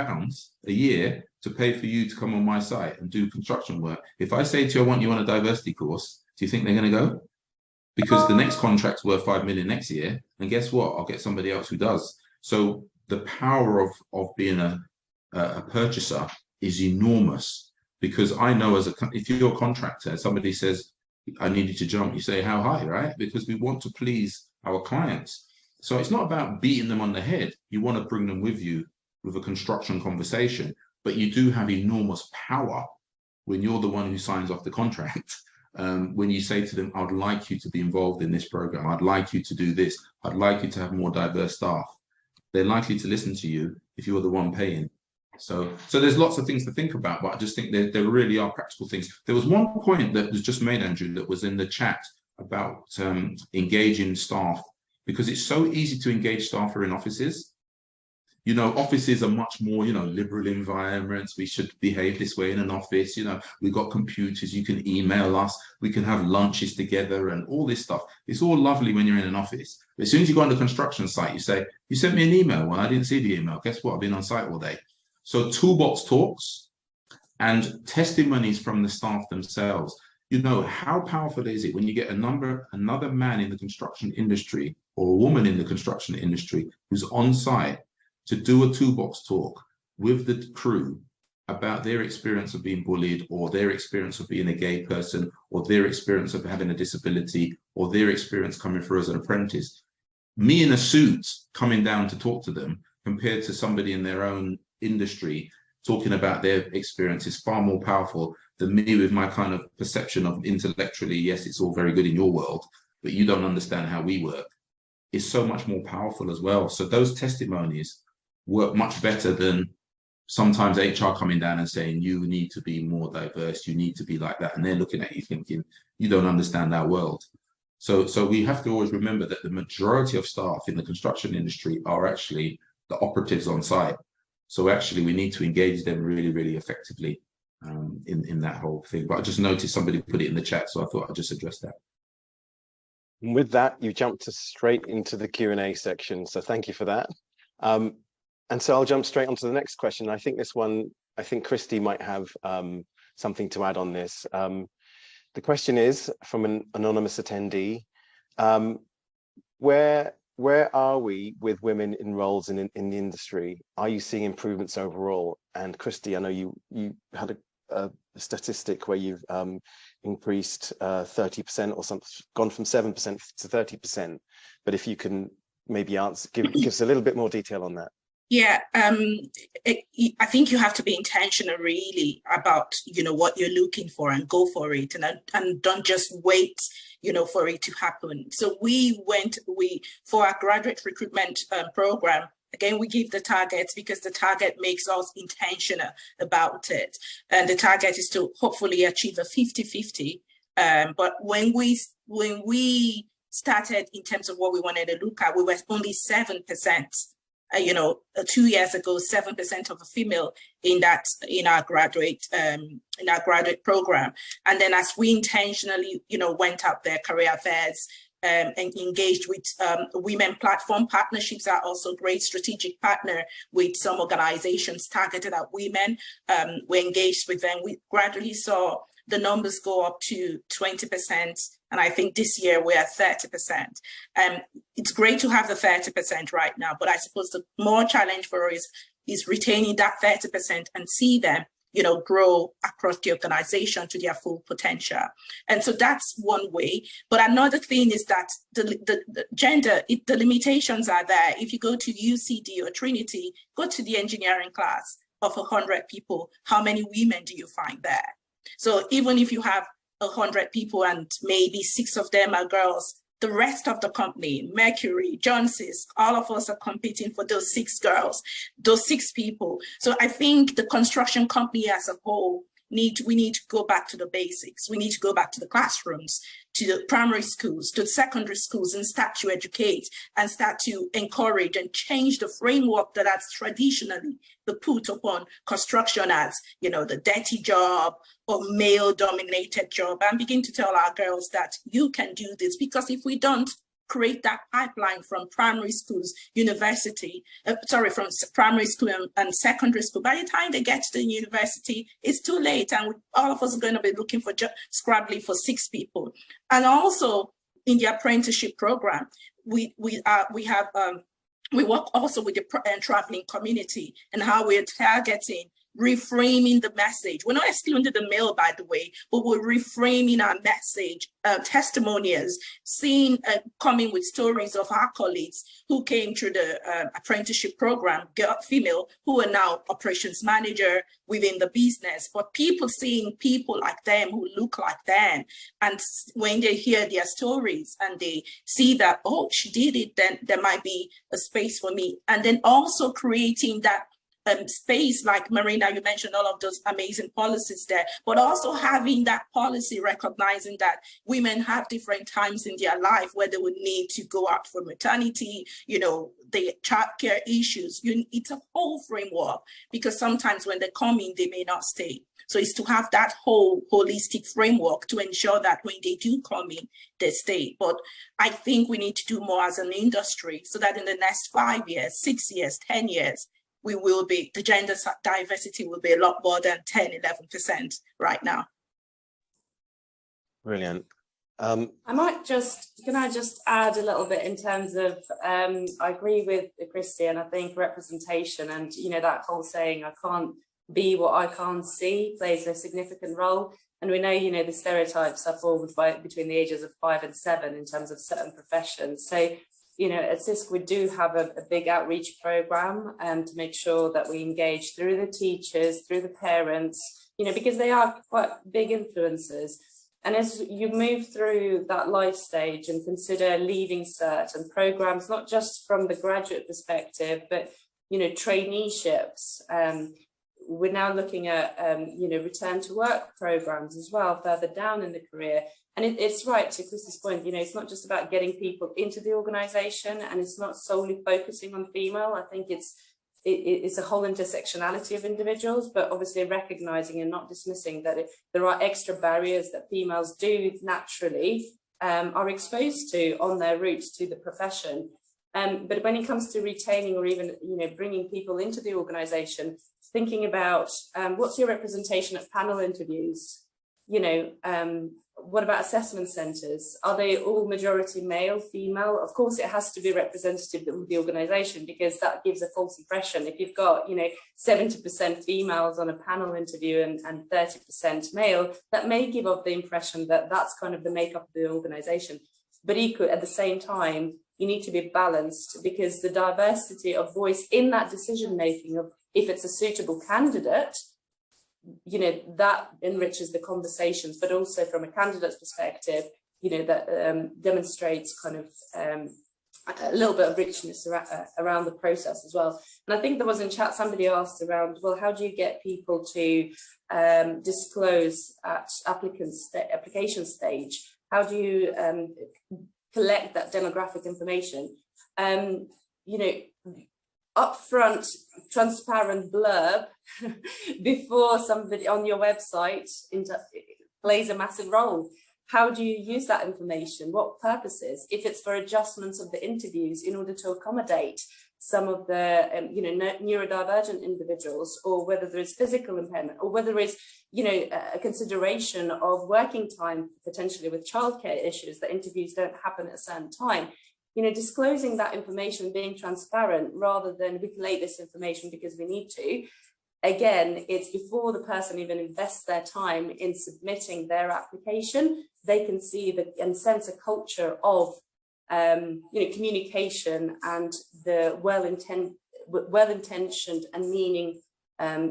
a year to pay for you to come on my site and do construction work, if I say to you, I want you on a diversity course, do you think they're going to go? Because the next contract's worth $5 million next year. And guess what? I'll get somebody else who does. So the power of being a purchaser is enormous, because I know if you're a contractor, somebody says, I need you to jump, you say, how high, right? Because we want to please our clients. So it's not about beating them on the head. You want to bring them with you with a construction conversation, but you do have enormous power when you're the one who signs off the contract. When you say to them, I'd like you to be involved in this program. I'd like you to do this. I'd like you to have more diverse staff. They're likely to listen to you if you're the one paying. So there's lots of things to think about, but I just think there really are practical things. There was one point that was just made, Andrew, that was in the chat about engaging staff because it's so easy to engage staff who are in offices. You know, offices are much more, you know, liberal environments. We should behave this way in an office. You know, we've got computers, you can email us, we can have lunches together and all this stuff. It's all lovely when you're in an office. But as soon as you go on the construction site, you say, you sent me an email. Well, I didn't see the email. Guess what? I've been on site all day. So toolbox talks and testimonies from the staff themselves. You know, how powerful is it when you get another man in the construction industry or a woman in the construction industry who's on site to do a toolbox talk with the crew about their experience of being bullied, or their experience of being a gay person, or their experience of having a disability, or their experience coming through as an apprentice. Me in a suit coming down to talk to them compared to somebody in their own industry talking about their experience is far more powerful than me with my kind of perception of intellectually, yes, it's all very good in your world, but you don't understand how we work. It's so much more powerful as well. So those testimonies work much better than sometimes HR coming down and saying, you need to be more diverse, you need to be like that. And they're looking at you thinking, you don't understand our world. So we have to always remember that the majority of staff in the construction industry are actually the operatives on site. So actually we need to engage them really, really effectively in that whole thing. But I just noticed somebody put it in the chat, so I thought I'd just address that. And with that, you jumped straight into the Q&A section. So thank you for that. And so I'll jump straight onto the next question. I think this one, I think Christie might have something to add on this. The question is from an anonymous attendee. Where are we with women in roles in the industry? Are you seeing improvements overall? And Christie, I know you had a statistic where you've increased 30% or something, gone from 7% to 30%. But if you can maybe give us a little bit more detail on that. Yeah, I think you have to be intentional really about, you know, what you're looking for and go for it, and don't just wait, you know, for it to happen. So for our graduate recruitment program, again, we give the targets because the target makes us intentional about it. And the target is to hopefully achieve a 50-50. But when we started in terms of what we wanted to look at, we were only 7%. 2 years ago, 7% of a female in our graduate program. And then as we intentionally, you know, went out there, career fairs, and engaged with women platform partnerships are also great strategic partner with some organizations targeted at women. We engaged with them. We gradually saw the numbers go up to 20%. And I think this year we're at 30%. It's great to have the 30% right now, but I suppose the more challenge for us is retaining that 30% and see them, you know, grow across the organization to their full potential. And so that's one way. But another thing is that the gender, the limitations are there. If you go to UCD or Trinity, go to the engineering class of 100 people, how many women do you find there? So even if you have 100 people and maybe 6 of them are girls, the rest of the company, Mercury, Sisk, all of us are competing for those 6 girls, those 6 people. So I think the construction company as a whole, we need to go back to the basics. We need to go back to the classrooms, to the primary schools, to the secondary schools, and start to educate and start to encourage and change the framework that has traditionally been put upon construction as, you know, the dirty job or male-dominated job, and begin to tell our girls that you can do this. Because if we don't create that pipeline from primary schools, from primary school and secondary school, by the time they get to the university, it's too late, and all of us are going to be looking for scrabbling for 6 people. And also in the apprenticeship program, we work also with the traveling community and how we're targeting reframing the message. We're not excluding the male, by the way, but we're reframing our message, testimonials, coming with stories of our colleagues who came through the apprenticeship program, female, who are now operations manager within the business, but people seeing people like them who look like them. And when they hear their stories and they see that, oh, she did it, then there might be a space for me. And then also creating that space, like Marina, you mentioned all of those amazing policies there, but also having that policy recognizing that women have different times in their life where they would need to go out for maternity, you know, the childcare issues. It's a whole framework, because sometimes when they come in, they may not stay. So it's to have that whole holistic framework to ensure that when they do come in, they stay. But I think we need to do more as an industry so that in the next 5 years, 6 years, 10 years, we will be, the gender diversity will be a lot more than 10, 11% right now. Brilliant. can I just add a little bit in terms of, I agree with Christie, and I think representation and, you know, that whole saying, I can't be what I can't see, plays a significant role. And we know, you know, the stereotypes are formed between the ages of 5 and 7 in terms of certain professions. So, you know, at Sisk, we do have a big outreach program to make sure that we engage through the teachers, through the parents, you know, because they are quite big influencers. And as you move through that life stage and consider leaving cert and programs, not just from the graduate perspective, but, you know, traineeships, we're now looking at, you know, return to work programs as well, further down in the career. And it's right, to Christie's point, you know, it's not just about getting people into the organisation, and it's not solely focusing on female. I think it's a whole intersectionality of individuals, but obviously recognising and not dismissing that there are extra barriers that females do naturally are exposed to on their route to the profession. But when it comes to retaining or even, you know, bringing people into the organisation, thinking about what's your representation at panel interviews? You know, what about assessment centres? Are they all majority male, female? Of course, it has to be representative of the organisation, because that gives a false impression. If you've got, you know, 70% females on a panel interview and 30% male, that may give off the impression that that's kind of the makeup of the organisation. But equally, at the same time, you need to be balanced, because the diversity of voice in that decision making of if it's a suitable candidate, you know, that enriches the conversations, but also from a candidate's perspective, you know, that demonstrates kind of a little bit of richness around the process as well. And I think there was in chat, somebody asked around, well, how do you get people to disclose at application stage? How do you collect that demographic information? You know, upfront, transparent blurb before somebody on your website plays a massive role. How do you use that information? What purposes? If it's for adjustments of the interviews in order to accommodate some of the you know, neurodivergent individuals, or whether there is physical impairment, or whether it's, you know, a consideration of working time potentially with childcare issues, that interviews don't happen at a certain time. You know, disclosing that information, being transparent, rather than we collate this information because we need to. Again, it's before the person even invests their time in submitting their application, they can see and sense a culture of you know, communication and the well-intentioned and meaning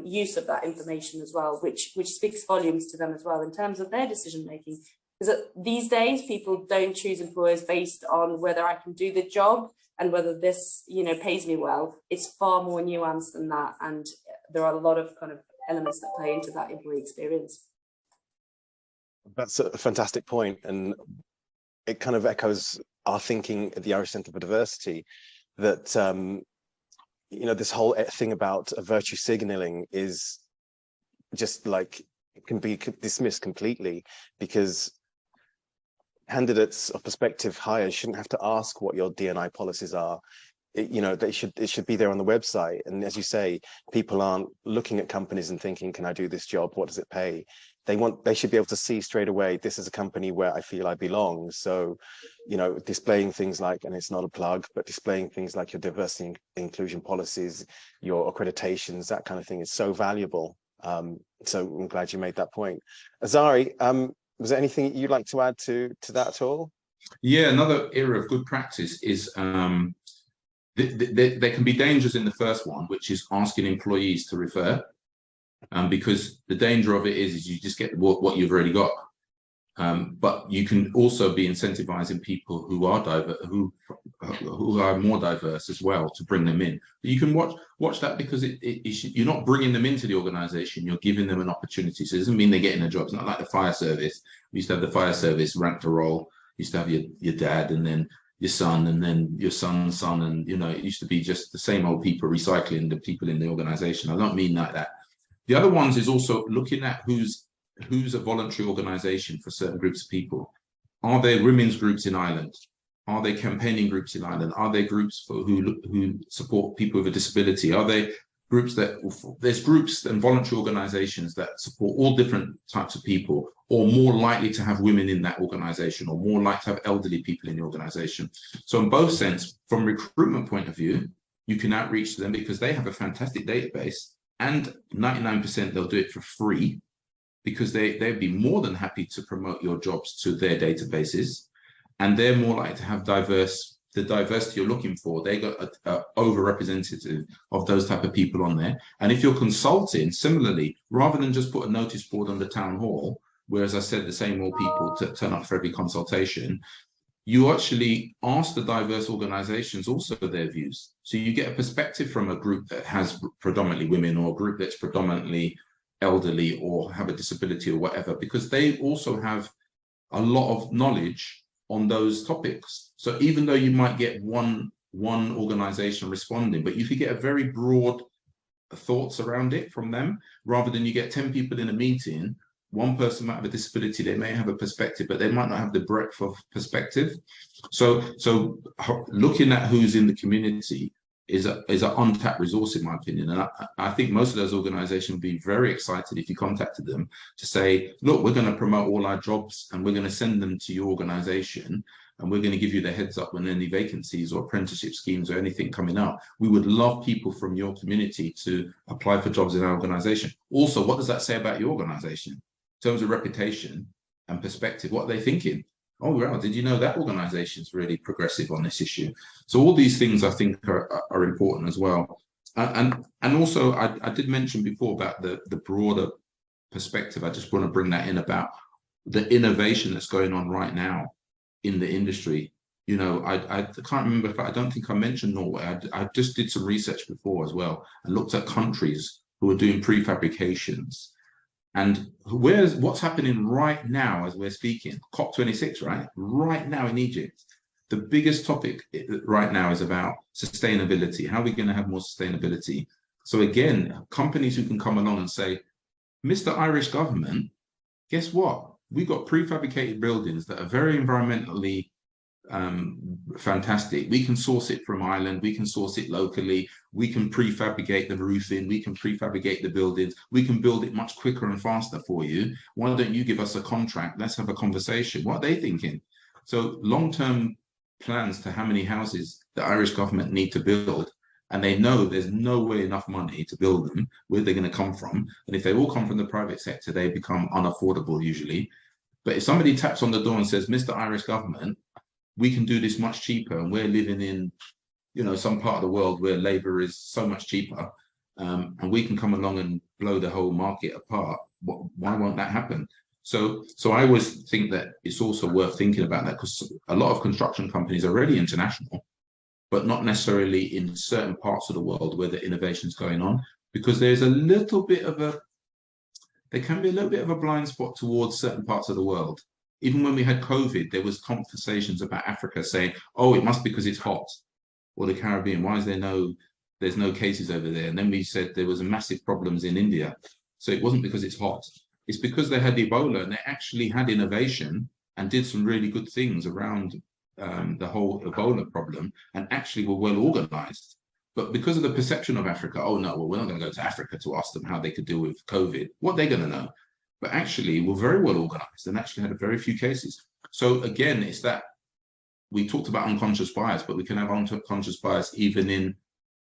use of that information as well, which speaks volumes to them as well in terms of their decision making. Because these days, people don't choose employers based on whether I can do the job and whether this, you know, pays me well. It's far more nuanced than that, and there are a lot of kind of elements that play into that employee experience. That's a fantastic point, and it kind of echoes our thinking at the Irish Centre for Diversity, that you know, this whole thing about virtue signalling is just like, it can be dismissed completely, because candidates of prospective hires shouldn't have to ask what your D&I policies are. You know, it should be there on the website. And as you say, people aren't looking at companies and thinking, can I do this job? What does it pay? They should be able to see straight away, this is a company where I feel I belong. So, you know, displaying things like, and it's not a plug, but displaying things like your diversity and inclusion policies, your accreditations, that kind of thing is so valuable. So I'm glad you made that point. Asari, was there anything you'd like to add to that at all? Yeah, another area of good practice is there can be dangers in the first one, which is asking employees to refer, because the danger of it is you just get what you've already got. But you can also be incentivizing people who are who are more diverse as well to bring them in. But you can watch that, because you're not bringing them into the organization, you're giving them an opportunity. So it doesn't mean they're getting a job. It's not like the fire service. We used to have the fire service rank to roll. You used to have your dad, and then your son, and then your son's son, and it used to be just the same old people recycling the people in the organization. I don't mean like that. The other ones is also looking at who's a voluntary organization for certain groups of people. Are there women's groups in Ireland? Are there campaigning groups in Ireland? Are there groups who support people with a disability? Are there groups there's groups and voluntary organizations that support all different types of people, or more likely to have women in that organization, or more likely to have elderly people in the organization? So in both sense, from recruitment point of view, you can outreach to them because they have a fantastic database, and 99% they'll do it for free, because they'd be more than happy to promote your jobs to their databases, and they're more likely to have the diversity you're looking for. They got a overrepresentative of those type of people on there. And if you're consulting, similarly, rather than just put a notice board on the town hall, where, as I said, the same old people turn up for every consultation, you actually ask the diverse organizations also their views. So you get a perspective from a group that has predominantly women, or a group that's predominantly elderly or have a disability or whatever, because they also have a lot of knowledge on those topics. So even though you might get one organization responding, but you could get a very broad thoughts around it from them, rather than you get 10 people in a meeting, one person might have a disability, they may have a perspective, but they might not have the breadth of perspective. So looking at who's in the community is an untapped resource, in my opinion. And I think most of those organizations would be very excited if you contacted them to say, look, we're going to promote all our jobs and we're going to send them to your organization, and we're going to give you the heads up when any vacancies or apprenticeship schemes or anything coming up. We would love people from your community to apply for jobs in our organization. Also, what does that say about your organization in terms of reputation and perspective? What are they thinking? Oh, wow, did you know that organization is really progressive on this issue? So all these things I think are important as well. And also, I did mention before about the broader perspective. I just want to bring that in about the innovation that's going on right now in the industry. I can't remember if I don't think I mentioned Norway. I just did some research before as well and looked at countries who are doing prefabrications. And what's happening right now as we're speaking, COP26, right? Right now in Egypt, the biggest topic right now is about sustainability. How are we going to have more sustainability? So again, companies who can come along and say, Mr. Irish government, guess what? We've got prefabricated buildings that are very environmentally fantastic. We can source it from Ireland, we can source it locally, we can prefabricate the roofing, we can prefabricate the buildings, we can build it much quicker and faster for you. Why don't you give us a contract? Let's have a conversation. What are they thinking? So long-term plans to how many houses the Irish government need to build, and they know there's no way enough money to build them. Where they're going to come from? And if they all come from the private sector, they become unaffordable usually. But if somebody taps on the door and says, Mr. Irish government, we can do this much cheaper, and we're living in, some part of the world where labor is so much cheaper, and we can come along and blow the whole market apart. Why won't that happen? So I always think that it's also worth thinking about that, because a lot of construction companies are already international, but not necessarily in certain parts of the world where the innovation is going on, because there can be a little bit of a blind spot towards certain parts of the world. Even when we had COVID, there was conversations about Africa saying, oh, it must be because it's hot, or the Caribbean. Why is there's no cases over there? And then we said there was massive problems in India. So it wasn't because it's hot. It's because they had Ebola, and they actually had innovation and did some really good things around the whole Ebola problem, and actually were well organized. But because of the perception of Africa, oh no, well, we're not going to go to Africa to ask them how they could deal with COVID. What are they going to know? But actually we're very well organized and actually had a very few cases. So again, it's that we talked about unconscious bias, but we can have unconscious bias even in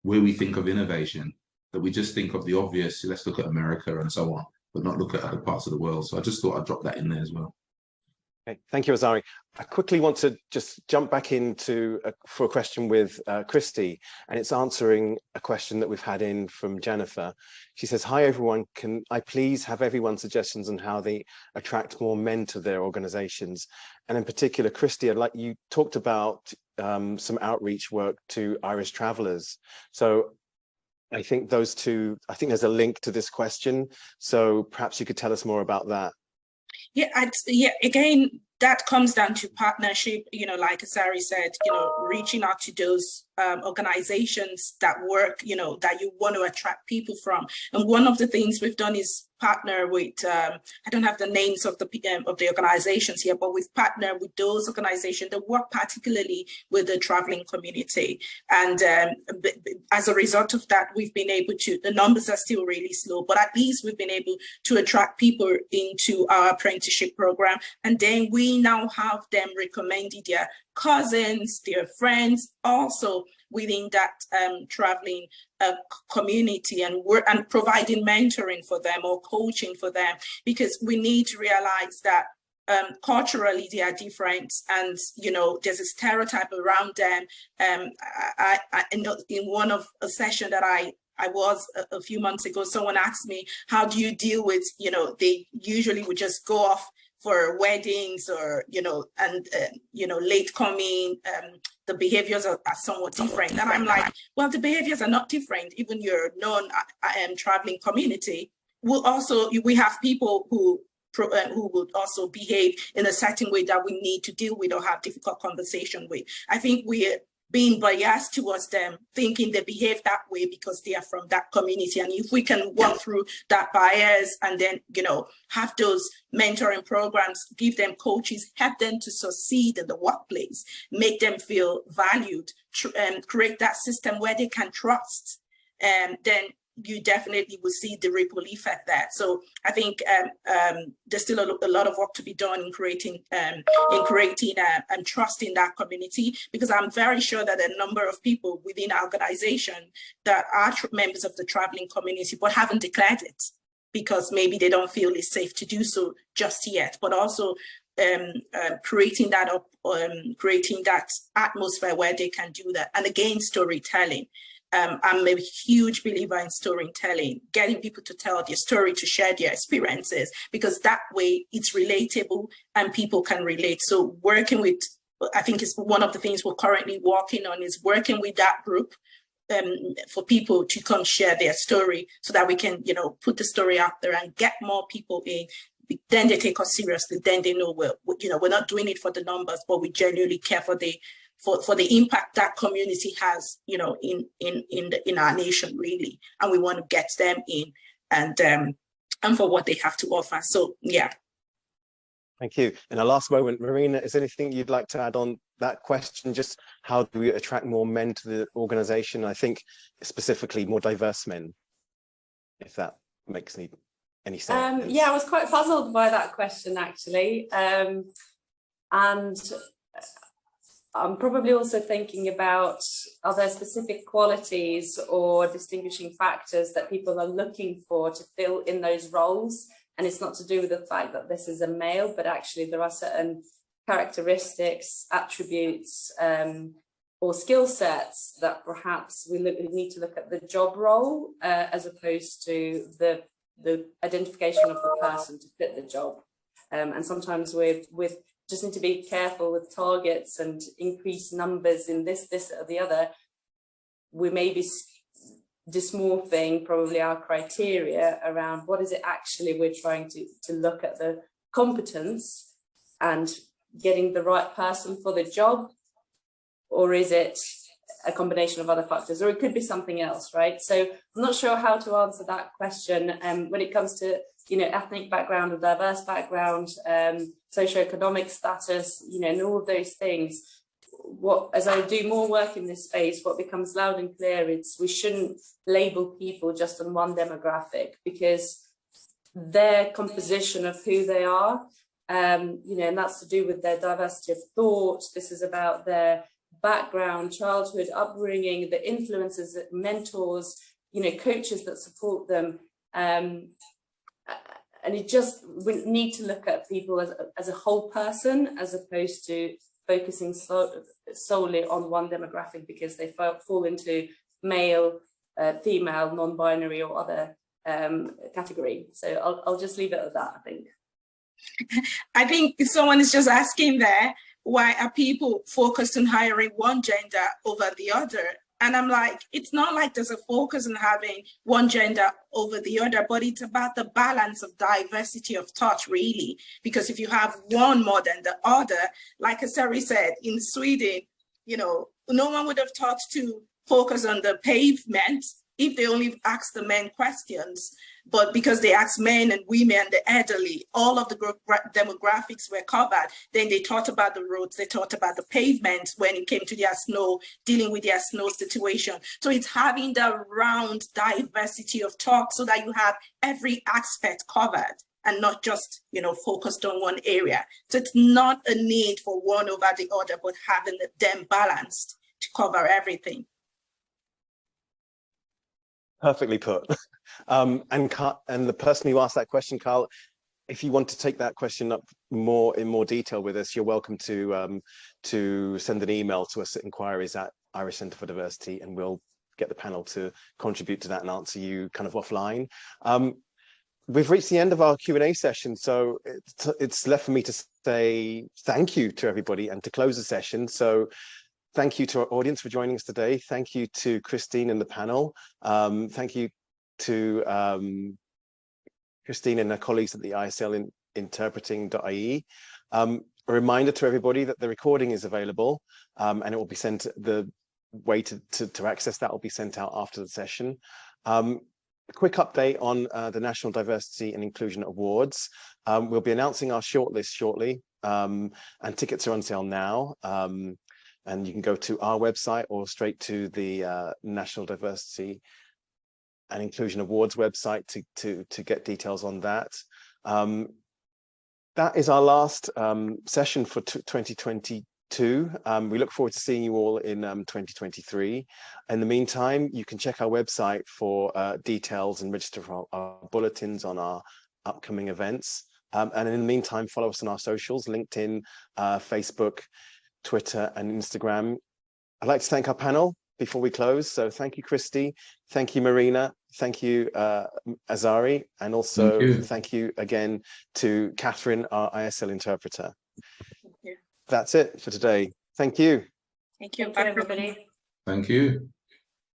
where we think of innovation, that we just think of the obvious. Let's look at America and so on, but not look at other parts of the world. So I just thought I'd drop that in there as well. Okay, thank you, Asari. I quickly want to just jump back into for a question with Christie, and it's answering a question that we've had in from Jennifer. She says, "Hi everyone, can I please have everyone's suggestions on how they attract more men to their organizations?" And in particular, Christie, I'd like, you talked about some outreach work to Irish travelers. So I think those two, I think there's a link to this question. So perhaps you could tell us more about that. Yeah, again, that comes down to partnership, you know, like Asari said, you know, reaching out to those organizations that work, you know, that you want to attract people from. And one of the things we've done is partner with, I don't have the names of the organizations here, but we've partnered with those organizations that work particularly with the traveling community. And as a result of that, we've been able to, the numbers are still really slow, but at least we've been able to attract people into our apprenticeship program. And then we now have them recommending their cousins, their friends, also within that traveling community, and providing mentoring for them or coaching for them, because we need to realize that culturally they are different, and you know there's a stereotype around them. I know in one of a session that I was a few months ago, someone asked me, how do you deal with, you know, they usually would just go off for weddings or, you know, and, you know, late coming, the behaviors are somewhat different. And I'm like, well, the behaviors are not different. Even your non-traveling community will also, we have people who would also behave in a certain way that we need to deal with or have difficult conversation with. I think we're being biased towards them, thinking they behave that way because they are from that community. And if we can walk through that bias and then, you know, have those mentoring programs, give them coaches, help them to succeed in the workplace, make them feel valued, and create that system where they can trust, then you definitely will see the ripple effect there. So I think there's still a lot of work to be done in creating and trusting that community, because I'm very sure that a number of people within our organization that are members of the traveling community but haven't declared it because maybe they don't feel it's safe to do so just yet, but also creating that atmosphere where they can do that. And again, storytelling. I'm a huge believer in storytelling, getting people to tell their story, to share their experiences, because that way it's relatable and people can relate. So working with, I think it's one of the things we're currently working on, is working with that group for people to come share their story so that we can, you know, put the story out there and get more people in. Then they take us seriously. Then they know we're not doing it for the numbers, but we genuinely care for the impact that community has, you know, in our nation, really, and we want to get them in and for what they have to offer. So yeah. Thank you. In our last moment, Marina, is there anything you'd like to add on that question? Just how do we attract more men to the organization? I think specifically more diverse men, if that makes any sense. Yeah, I was quite puzzled by that question, actually, and I'm probably also thinking about, are there specific qualities or distinguishing factors that people are looking for to fill in those roles? And it's not to do with the fact that this is a male, but actually there are certain characteristics, attributes, or skill sets that perhaps we need to look at the job role as opposed to the identification of the person to fit the job. And sometimes we just need to be careful with targets and increase numbers in this or the other. We may be dysmorphing probably our criteria around what is it actually we're trying to look at, the competence and getting the right person for the job, or is it a combination of other factors, or it could be something else, right? So I'm not sure how to answer that question when it comes to, you know, ethnic background or diverse background, socioeconomic status, you know, and all of those things. As I do more work in this space, what becomes loud and clear is we shouldn't label people just on one demographic, because their composition of who they are, you know, and that's to do with their diversity of thought. This is about their background, childhood, upbringing, the influences, mentors, you know, coaches that support them. And we need to look at people as a whole person, as opposed to focusing solely on one demographic because they fall into male, female, non-binary or other category. So I'll just leave it at that, I think. I think someone is just asking there, why are people focused on hiring one gender over the other? And I'm like, it's not like there's a focus on having one gender over the other, but it's about the balance of diversity of thought, really. Because if you have one more than the other, like Asari said, in Sweden, you know, no one would have thought to focus on the pavement if they only asked the men questions. But because they asked men and women and the elderly, all of the demographics were covered. Then they thought about the roads, they thought about the pavement when it came to their snow, dealing with their snow situation. So it's having the round diversity of talk so that you have every aspect covered and not just, you know, focused on one area. So it's not a need for one over the other, but having them balanced to cover everything. Perfectly put. And the person who asked that question, Carl, if you want to take that question up in more detail with us, you're welcome to send an email to us at inquiries@Irish Centre for Diversity, and we'll get the panel to contribute to that and answer you kind of offline. We've reached the end of our Q&A session, so it's left for me to say thank you to everybody and to close the session. So thank you to our audience for joining us today. Thank you to Christine and the panel. Thank you to Christine and her colleagues at the ISL interpreting.ie. A reminder to everybody that the recording is available and it will be sent, the way to access that will be sent out after the session. A quick update on the National Diversity and Inclusion Awards. We'll be announcing our shortlist shortly, and tickets are on sale now. And you can go to our website or straight to the National Diversity and Inclusion Awards website to get details on that. That is our last session for 2022. We look forward to seeing you all in 2023. In the meantime, you can check our website for details and register for our bulletins on our upcoming events. And in the meantime, follow us on our socials, LinkedIn, Facebook, Twitter and Instagram. I'd like to thank our panel before we close. So thank you, Christie. Thank you, Marina. Thank you, Asari. And also thank you again to Catherine, our ISL interpreter. Thank you. That's it for today. Thank you. Thank you, everybody. Thank you.